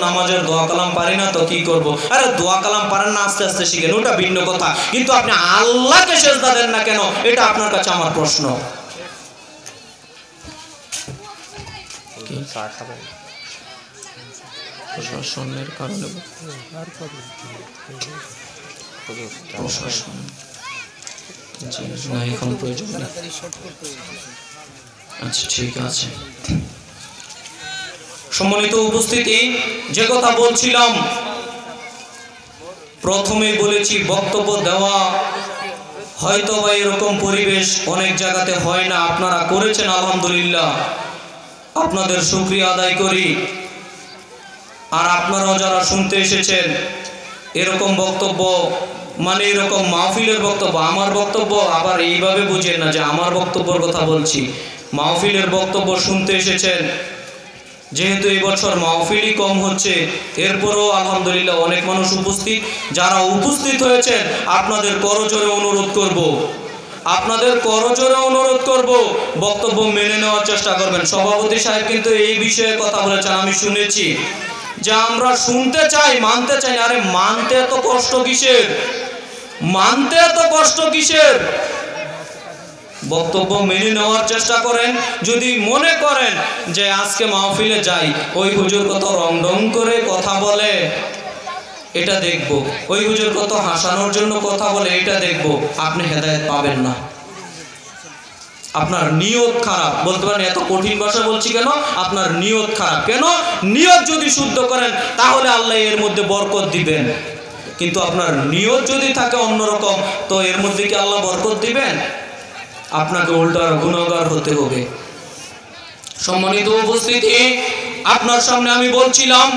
নামাজের দোয়া কালাম পারি না, তো কি করব? আরে দোয়া কালাম পারেন না, আস্তে আস্তে শিখেন, ওটা ভিন্ন কথা। কিন্তু আপনি আল্লাহকে সিজদা দেন না কেন? এটা আপনার কাছে আমার প্রশ্ন। প্রশাসনের কারণে প্রশাসন না এখন প্রয়োজন নেই। আচ্ছা ঠিক আছে। সম্মানিত উপস্থিতি, যে কথা বলছিলাম প্রথমেই বলেছি, বক্তব্য দেওয়া হয়তো বা এরকম পরিবেশ অনেক জায়গাতে হয় না। আপনারা করেছেন আলহামদুলিল্লাহ, আপনাদের শুকরিয়া আদায় করি। আর আপনারাও যারা শুনতে এসেছেন এরকম বক্তব্য, মানে এরকম মাহফিলের বক্তব্য, আমার বক্তব্য আবার এইভাবে বুঝেন না যে আমার বক্তব্যের কথা বলছি। মাহফিলের বক্তব্য শুনতে এসেছেন, যেহেতু এই বছর মাহফিলই কম হচ্ছে, এরপরও আলহামদুলিল্লাহ অনেক মানুষ উপস্থিত। যারা উপস্থিত হয়েছেন আপনাদের করজোরে অনুরোধ করব, আপনাদের করজোরে অনুরোধ করব, বক্তব্য মেনে নেওয়ার চেষ্টা করবেন। সভাপতি সাহেব কিন্তু এই বিষয়ে কথা বলেছেন, আমি শুনেছি যে আমরা শুনতে চাই, মানতে চাই। আরে মানতে এত কষ্ট কিসের? মানতে এত কষ্ট কিসের? বক্তব্য মেনে নেওয়ার চেষ্টা করেন। যদি মনে করেন যে আজকে মাহফিলে যাই, ওই হুজুর কত রংডং করে কথা বলে এটা দেখব, ওই হুজুর কত হাসানোর জন্য কথা বলে এটা দেখব, আপনি হেদায়েত পাবেন না। আপনার নিয়ত খারাপ। বলতে পারেন এত কঠিন ভাষা বলছি কেন? আপনার নিয়ত খারাপ। কেন? নিয়ত যদি শুদ্ধ করেন তাহলে আল্লাহ এর মধ্যে বরকত দিবেন, কিন্তু আপনার নিয়ত যদি থাকে অন্যরকম, তো এর মধ্যে কি আল্লাহ বরকত দিবেন? আপনাকে উল্টা গুনাহগার হতে হবে। সম্মানিত উপস্থিতি, আপনার সামনে আমি বলছিলাম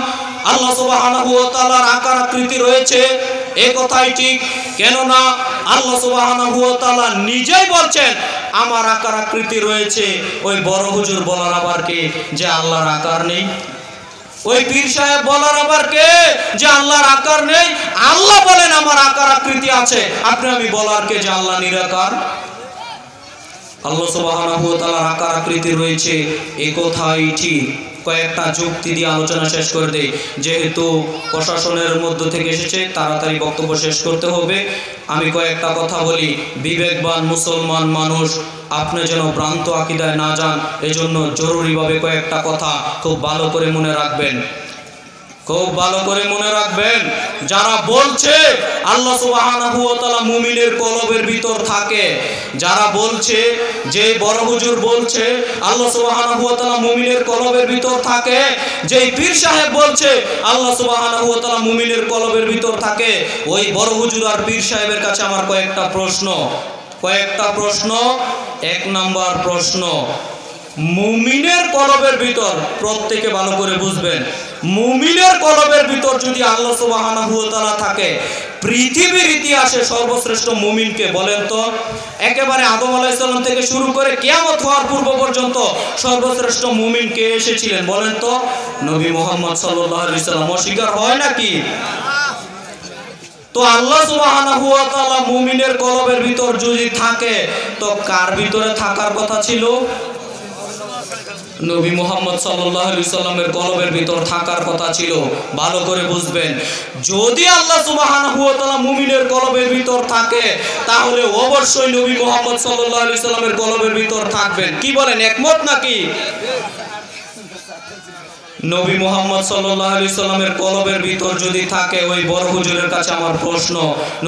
আল্লাহ সুবহানাহু ওয়া তাআলার আকার আকৃতি রয়েছে, এই কথাই ঠিক। কেননা আল্লাহ সুবহানাহু ওয়া তাআলা নিজেই বলছেন আমার আকার আকৃতি রয়েছে। ওই বড় হুজুর বলার আবার কে যে আল্লাহর আকার নেই? ওই পীর সাহেব বলার আবার কে যে আল্লাহর আকার নেই? আল্লাহ বলেন আমার আকার আকৃতি আছে। আপনি আমি বলার কে যে আল্লাহ নিরাকার? আল্লাহ সুবহানাহু ওয়া তাআলার আকার আকৃতি রয়েছে, এই কথাই ঠিক। কয়েকটা যুক্তি দিয়ে আলোচনা শেষ করে দেই, যেহেতু প্রশাসনের মধ্য থেকে এসেছে তাড়াতাড়ি বক্তব্য শেষ করতে হবে। আমি কয়েকটা কথা বলি। বিবেকবান মুসলমান মানুষ আপনি যেন ভ্রান্ত আকীদায় না যান, এজন্য জরুরিভাবে কয়েকটা কথা খুব ভালো করে মনে রাখবেন, খুব ভালো করে মনে রাখবেন। যারা বলছে আল্লাহ সুবহানাহু ওয়া তাআলা মুমিনের কলবের ভিতর থাকে, যারা বলছে যে বড় হুজুর বলছে আল্লাহ সুবহানাহু ওয়া তাআলা মুমিনের কলবের ভিতর থাকে, যেই পীর সাহেব বলছে আল্লাহ সুবহানাহু ওয়া তাআলা মুমিনের কলবের ভিতর থাকে, ওই বড় হুজুর আর পীর সাহেবের কাছে আমার কয়েকটা প্রশ্ন। এক নাম্বার প্রশ্ন, মুমিনের কলবের ভিতর, প্রত্যেকে ভালো করে বুঝবেন, মুমিনের কলবের ভিতর যদি আল্লাহ সুবহানাহু ওয়া তাআলা থাকে, পৃথিবীর ইতিহাসে সর্বশ্রেষ্ঠ মুমিনকে বলেন তো? একেবারে আদম আলাইহিস সালাম থেকে শুরু করে কিয়ামত হওয়ার পূর্ব পর্যন্ত সর্বশ্রেষ্ঠ মুমিন কে এসেছিলেন বলেন তো? নবী মুহাম্মদ সাল্লাল্লাহু আলাইহি সাল্লাম। অস্বীকার হয় নাকি? তো আল্লাহ সুবহানাহু ওয়া তাআলা মুমিনের কলবের ভিতর যদি থাকে, তো কার ভিতরে থাকার কথা ছিল? নবী মুহাম্মদ সাল্লাল্লাহু আলাইহি সাল্লামের কলবের ভিতর থাকার কথা ছিল। ভালো করে বুঝবেন, যদি আল্লাহ সুবহানাহু ওয়া তাআলা মুমিনের কলবের ভিতর থাকে, তাহলে অবশ্যই নবী মুহাম্মদ সাল্লাল্লাহু আলাইহি সাল্লামের কলবের ভিতর থাকবেন। কি বলেন, একমত নাকি? নবী মুহাম্মদ সাল্লাল্লাহু আলাইহি সাল্লামের কলবের ভিতর যদি থাকে, ওই বড় হুজুরের কাছে আমার প্রশ্ন,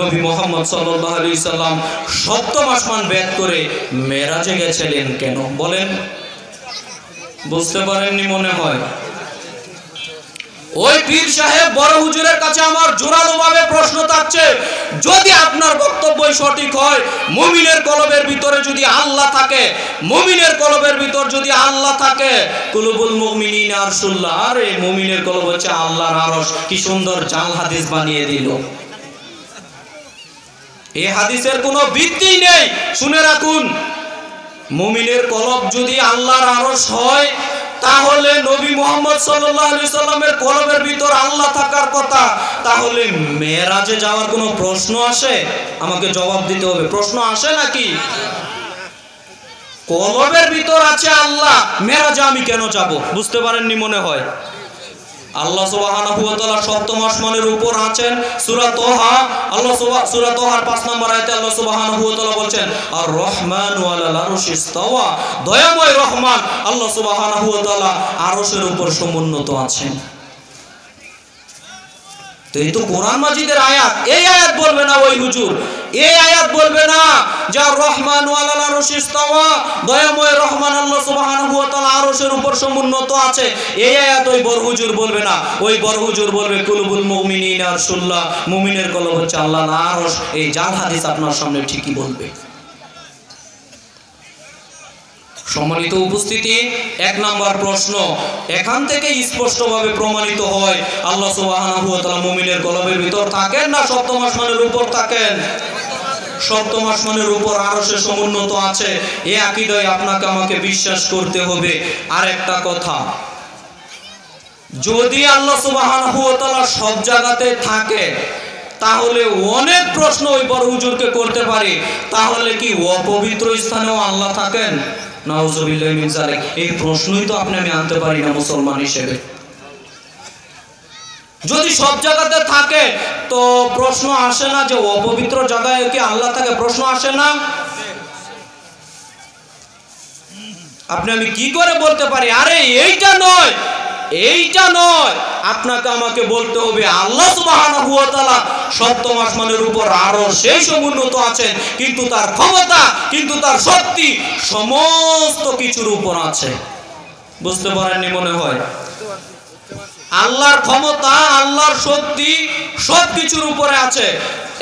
নবী মুহাম্মদ সাল্লাল্লাহু আলাইহি সাল্লাম সপ্তম আসমান ভেদ করে মেরাজে গেছিলেন কেন বলেন? বুঝতে পারেননি মনে হয়। ওই পীর সাহেব বড় হুজুরের কাছে আমার জোরালোভাবে প্রশ্ন থাকছে, যদি আপনার বক্তব্যই সঠিক হয়, মুমিনের কলবের ভিতরে যদি আল্লাহ থাকে, মুমিনের কলবের ভিতর যদি আল্লাহ থাকে, কুলুবুল মুমিনিনা আরশুল্লাহ, আরে মুমিনের কলব হচ্ছে আল্লাহর আরশ। কি সুন্দর জাল হাদিস বানিয়ে দিল। এই হাদিসের কোনো ভিত্তি নেই, শুনে রাখুন। মুমিনের কলব যদি আল্লাহর আরশ হয়, তাহলে নবী মুহাম্মদ সাল্লাল্লাহু আলাইহি সাল্লামের কলবের ভিতর আল্লাহ থাকার কথা, তাহলে মেরাজে যাওয়ার কোনো প্রশ্ন আসে? আমাকে জবাব দিতে হবে, প্রশ্ন আসে নাকি? কলবের ভিতর আছে আল্লাহ, মেরাজে আমি কেন যাব? বুঝতে পারেননি মনে হয়। আল্লাহ সুবহানাহু ওয়া তাআলা সপ্তম আসমানের উপর আছেন। সূরা তোহা, সূরা তোহার 5 নম্বর আয়াতে আল্লাহ সুবহানাহু ওয়া তাআলা বলেন, আর রহমানু আলাল আরশি ইস্তাওয়া, দয়াময় রহমান আল্লাহ সুবহানাহু ওয়া তাআলা আরশের উপর সমুন্নত আছেন। তো এই তো কোরআন মাজিদের আয়াত। এই আয়াত বলবে না ওই হুজুর, এই আয়াত বলবে না যা রহমানু আলাল আরশি ইস্তাওয়া, দয়াময় রহমান আল্লাহ সুবহানাহু ওয়া তাআলা আরশের উপর সমুন্নত আছে, এই আয়াত ওই বড় হুজুর বলবে না। ওই বড় হুজুর বলবে কুলুবুল মুমিনিনা আরশুল্লাহ, মুমিনের কলব হচ্ছে আল্লাহর আরশ। এই জাল হাদিস আপনার সামনে ঠিকই বলবে। সম্মানিত উপস্থিতি, এক নাম্বার প্রশ্ন, এখান থেকে স্পষ্টভাবে প্রমাণিত হয় আল্লাহ সুবহানাহু ওয়া তাআলা মুমিনের কলবের ভিতর থাকেন না সপ্তম আসমানের উপর থাকেন? সপ্তম আসমানের উপর আরশে সমুন্নত আছে। এই আকীদায় আপনাকে আমাকে বিশ্বাস করতে হবে। আর একটা কথা, যদি আল্লাহ সুবহানাহু ওয়া তাআলা সব জায়গাতে থাকে, তাহলে অনেক প্রশ্ন ওই বড় হুজুরকে করতে পারি, তাহলে কি অপবিত্র স্থানেও আল্লাহ থাকেন? নাউযুবিল্লাহি মিন যালিক। এই প্রশ্নই তো আপনি আমি আনতে পারি না মুসলমান হিসেবে। যদি সব জায়গাতে থাকে, তো প্রশ্ন আসে না যে অপবিত্র জায়গায় কি আল্লাহ থাকে? প্রশ্ন আসে না? আপনি আমি কি করে বলতে পারি আরে এইটা নয়, এইটা নয়? আপনাকে আমাকে বলতে হবে আল্লাহ সুবহানাহু ওয়া তাআলা সপ্তম আসমানের উপর আরশ সেই সমুন্নত আছেন, কিন্তু তার ক্ষমতা, কিন্তু তার শক্তি সমস্ত কিছুর উপর আছে। বুঝতে পারেননি মনে হয়। আল্লাহর ক্ষমতা, আল্লাহর শক্তি সবকিছুর উপরে আছে।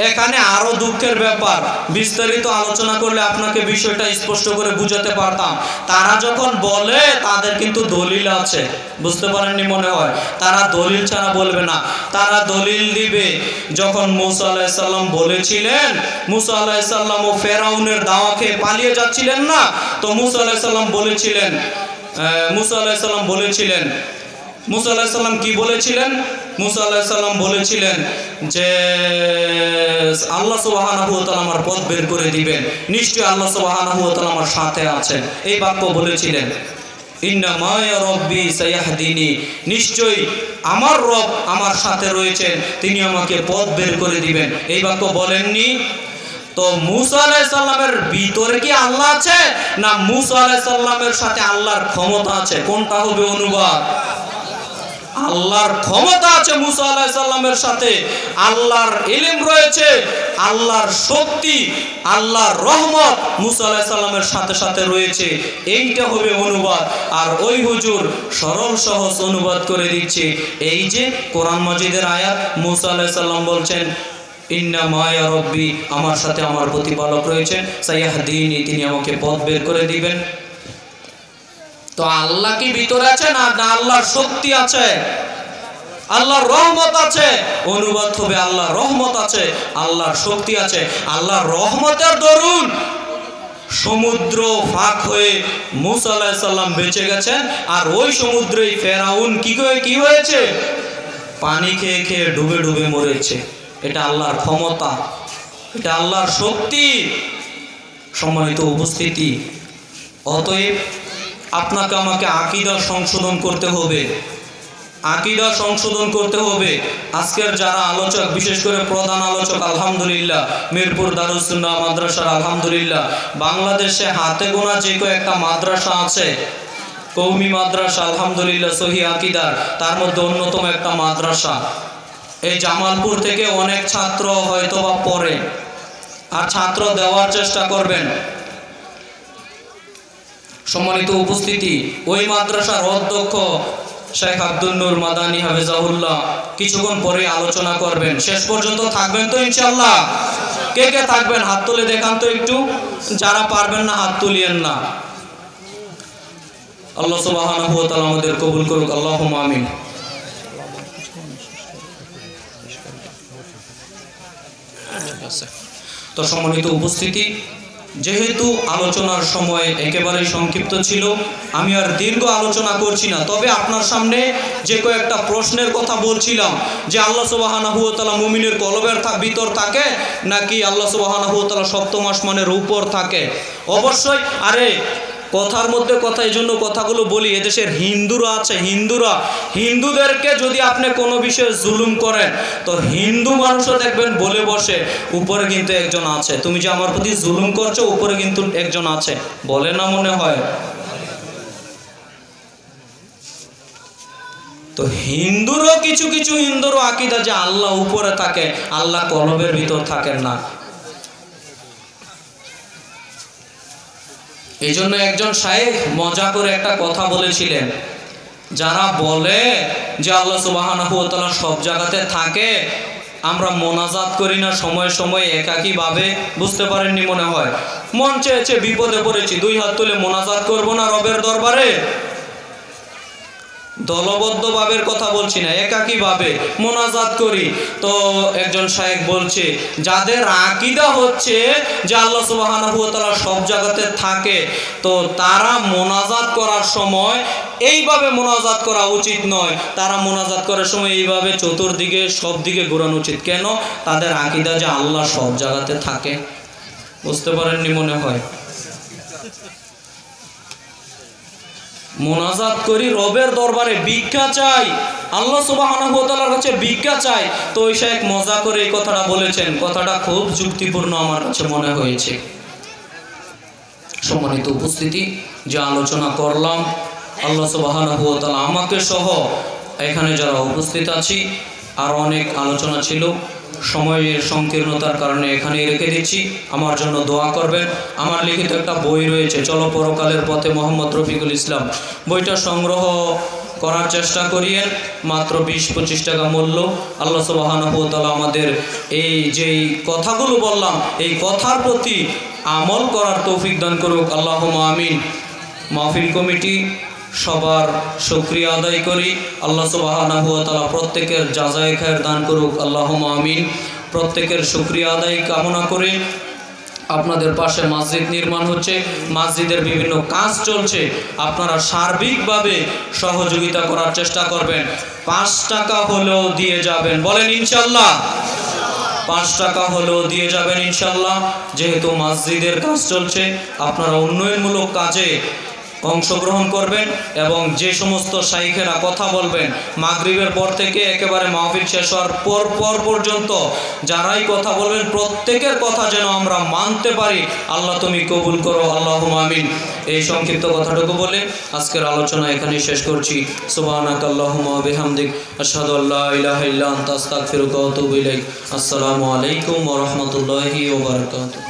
এখানে আরো দুঃখের ব্যাপার, বিস্তারিত আলোচনা করলে আপনাকে বিষয়টা স্পষ্ট করে বুঝাতে পারতাম। তারা যখন বলে তাদের কিন্তু দলিল আছে, বুঝতে পারেননি মনে হয়। তারা দলিল ছাড়া বলবে না, তারা দলিল দিবে। যখন মূসা আলাইহিস সালাম বলেছিলেন, মূসা আলাইহিস সালাম ও ফেরাউনের দাওয়া খেয়ে পালিয়ে যাচ্ছিলেন না, তো মূসা আলাইহিস সালাম বলেছিলেন, মুসা আলাইহিস সালাম কি বলেছিলেন? মুসা আলাইহিস সালাম বলেছিলেন যে আল্লাহ সুবহানাহু ওয়া তাআলা আমার পথ বের করে দিবেন, নিশ্চয়ই আল্লাহ সুবহানাহু ওয়া তাআলা আমার সাথে আছেন। এই বাক্য বলেছিলেন, ইন্না মায়া রব্বি সায়াহদিনী, নিশ্চয়ই আমার রব আমার সাথে রয়েছেন, তিনি আমাকে পথ বের করে দিবেন। এই বাক্য বলেননি। তো মুসা আলাইহিস সালামের ভিতরে কি আল্লাহ আছে, না মুসা আলাইহিস সালামের সাথে আল্লাহর ক্ষমতা আছে? কোনটা হবে অনুবাদ? আল্লাহর ক্ষমতা আছে মুসা আলাইহিস সালামের সাথে, আল্লাহর ইলম রয়েছে, আল্লাহর শক্তি, আল্লাহর রহমত মুসা আলাইহিস সালামের সাথে সাথে রয়েছে। এইটা হবে অনুবাদ। আর ওই হুজুর সরল সহজ অনুবাদ করে দিচ্ছে। এই যে কোরআন মাজিদের আয়াত, মুসা আলাইহিস সালাম বলছেন ইন্না মায়া রব্বি, আমার সাথে আমার প্রতিপালক রয়েছেন, সায়াহদিনী, তিনি আমাকে পথ বের করে দিবেন। তো আল্লাহ কি ভিতরে আছে, না আল্লাহর শক্তি আছে, আল্লাহর রহমত আছে? অনুবাদ হবে আল্লাহর রহমত আছে, আল্লাহর শক্তি আছে। আল্লাহর রহমতের দরুন সমুদ্র ফাঁক হয়ে মুসা আলাইহিস সালাম বেঁচে গেছেন। আর ওই সমুদ্রেই ফেরাউন কি হয়েছে? পানি খেয়ে খেয়ে ডুবে ডুবে মরেছে। এটা আল্লাহর ক্ষমতা, এটা আল্লাহর শক্তি। সম্মানিত উপস্থিতি, অতএব আপনাকে আমাকে আকীদা সংশোধন করতে হবে, আকীদা সংশোধন করতে হবে। আজকের যারা আলোচক, বিশেষ করে প্রধান আলোচক আলহামদুলিল্লাহ মিরপুর দারুস সুন্নাহ মাদ্রাসার আলহামদুলিল্লাহ, বাংলাদেশে হাতে গোনা যে কয়েকটা মাদ্রাসা আছে, কওমি মাদ্রাসা আলহামদুলিল্লাহ সহি আকীদার, তার মধ্যে অন্যতম একটা মাদ্রাসা। এই জামালপুর থেকে অনেক ছাত্র হয়তোবা পড়ে, আর ছাত্র দেওয়ার চেষ্টা করবেন। সম্মানিত উপস্থিতি, ওই মাদ্রাসার অধ্যক্ষ শেখ আব্দুল নূর মাদানী হাফেজাহুল্লাহ কিছুক্ষণ পরে আলোচনা করবেন। শেষ পর্যন্ত থাকবেন তো ইনশাআল্লাহ? কে কে থাকবেন হাত তুলে দেখান তো একটু। যারা পারবেন না হাত তুলিয়েন না। আল্লাহ সুবহানাহু ওয়া তাআলা আমাদের কবুল করুক, আল্লাহুম্মা আমিন। তো সম্মানিত উপস্থিতি, যেহেতু আলোচনার সময় একেবারেই সংক্ষিপ্ত ছিল, আমি আর দীর্ঘ আলোচনা করছি না। তবে আপনার সামনে যে কয়েকটা প্রশ্নের কথা বলছিলাম, যে আল্লাহ সুবহানাহু ওয়া তাআলা মুমিনের কলবের ভিতর থাকে, নাকি আল্লাহ সুবহানাহু ওয়া তাআলা সপ্তম আসমানের উপর থাকে? অবশ্যই। আরে কথার মধ্যে কথা, এই জন্য কথাগুলো বলি। এদেশের হিন্দুরা আছে, হিন্দুদেরকে যদি আপনি কোনো বিষয়ে জুলুম করেন, তো হিন্দু মানুষও দেখবেন বলে বসে, উপরে কিন্তু একজন আছে, তুমি যে আমার প্রতি জুলুম করছো, উপরে কিন্তু একজন আছে, বলে না মনে হয়? তো হিন্দুরও কিছু হিন্দুরও আকীদা যে আল্লাহ উপরে থাকে, আল্লাহ কলবের ভিতর থাকেন না। এই জন্য একজন শায়েখ মজা করে একটা কথা বলেছিলেন, যারা বলে যে আল্লাহ সুবহানাহু ওয়া তাআলা সব জায়গাতে থাকে, আমরা মোনাজাত করি না সময় সময় একাকী ভাবে, বুঝতে পারেননি মনে হয়? মন চেয়েছে, বিপদে পড়েছি, 2 হাত তুলে মোনাজাত করব না রবের দরবারে? দলবদ্ধ ভাবের কথা বলছি না, একাকী ভাবে মোনাজাত করি। তো একজন শায়েখ বলছে, যাদের আকীদা হচ্ছে যে আল্লাহ সুবহানাহু ওয়া তাআলা সব জায়গাতে থাকে, তো তারা মোনাজাত করার সময় এইভাবে মোনাজাত করা উচিত নয়। তারা মোনাজাত করার সময় এইভাবে চতুর্দিকে সব দিকে ঘোরানো উচিত। কেন? তাদের আকীদা যে আল্লাহ সব জায়গাতে থাকে। বুঝতে পারেননি মনে হয়? মোনাজাত করি রবের দরবারে, ভিক্ষা চাই, আল্লাহ সুবহানাহু ওয়া তাআলার কাছে ভিক্ষা চাই। তো ওই শায়েখ মজা করে এই কথাটা বলেছেন, কথাটা খুব যুক্তিপূর্ণ আমার কাছে মনে হয়েছে। সম্মানিত উপস্থিতি, যে আলোচনা করলাম, আল্লাহ সুবহানাহু ওয়া তাআলা আমাকে সহ এখানে যারা উপস্থিত আছি, আর অনেক আলোচনা ছিল, সময়ের সংকীর্ণতার কারণে এখানেই রেখে দিচ্ছি। আমার জন্য দোয়া করবেন। আমার লিখিত একটা বই রয়েছে, চলো পরকালের পথে, মোহাম্মদ রফিকুল ইসলাম। বইটা সংগ্রহ করার চেষ্টা করিয়েন, মাত্র 20-25 টাকা মূল্য। আল্লাহ সুবহানাহু ওয়া তাআলা আমাদের এই যেই কথাগুলো বললাম, এই কথার প্রতি আমল করার তৌফিক দান করুক, আল্লাহুম্মা আমিন। মাহফিল কমিটি সবার শুকরিয়া আদায় করি। আল্লাহ সুবহানাহু ওয়া তাআলা প্রত্যেকের জাযায়ে খায়ের দান করুক, আল্লাহুম্মা আমিন। প্রত্যেকের শুকরিয়া আদায় কামনা করে আপনাদের পাশে মসজিদ নির্মাণ হচ্ছে, মসজিদের বিভিন্ন কাজ চলছে, আপনারা সার্বিকভাবে সহযোগিতা করার চেষ্টা করবেন। 5 টাকা হলেও দিয়ে যাবেন, বলেন ইনশাল্লাহ। 5 টাকা হলেও দিয়ে যাবেন ইনশাল্লাহ। যেহেতু মসজিদের কাজ চলছে, আপনারা উন্নয়নমূলক কাজে অংশগ্রহণ করবেন এবং যে সমস্ত শাইখেরা কথা বলবেন মাগরিবের পর থেকে একেবারে মাহফিল শেষ হওয়ার পর পর্যন্ত যারাই কথা বলবেন প্রত্যেকের কথা যেন আমরা মানতে পারি। আল্লাহ তুমি কবুল করো, আল্লাহুম্মা আমিন। এই সংক্ষিপ্ত কথাটুকু বলে আজকের আলোচনা এখানেই শেষ করছি। সুবহানাকাল্লাহুম্মা ওয়া বিহামদিক, আশহাদু আল্লা ইলাহা ইল্লা আনতা, আস্তাগফিরুকা ওয়া আতুবু ইলাইক। আসসালামু আলাইকুম ওয়া রাহমাতুল্লাহি ওয়া বারাকাতুহু।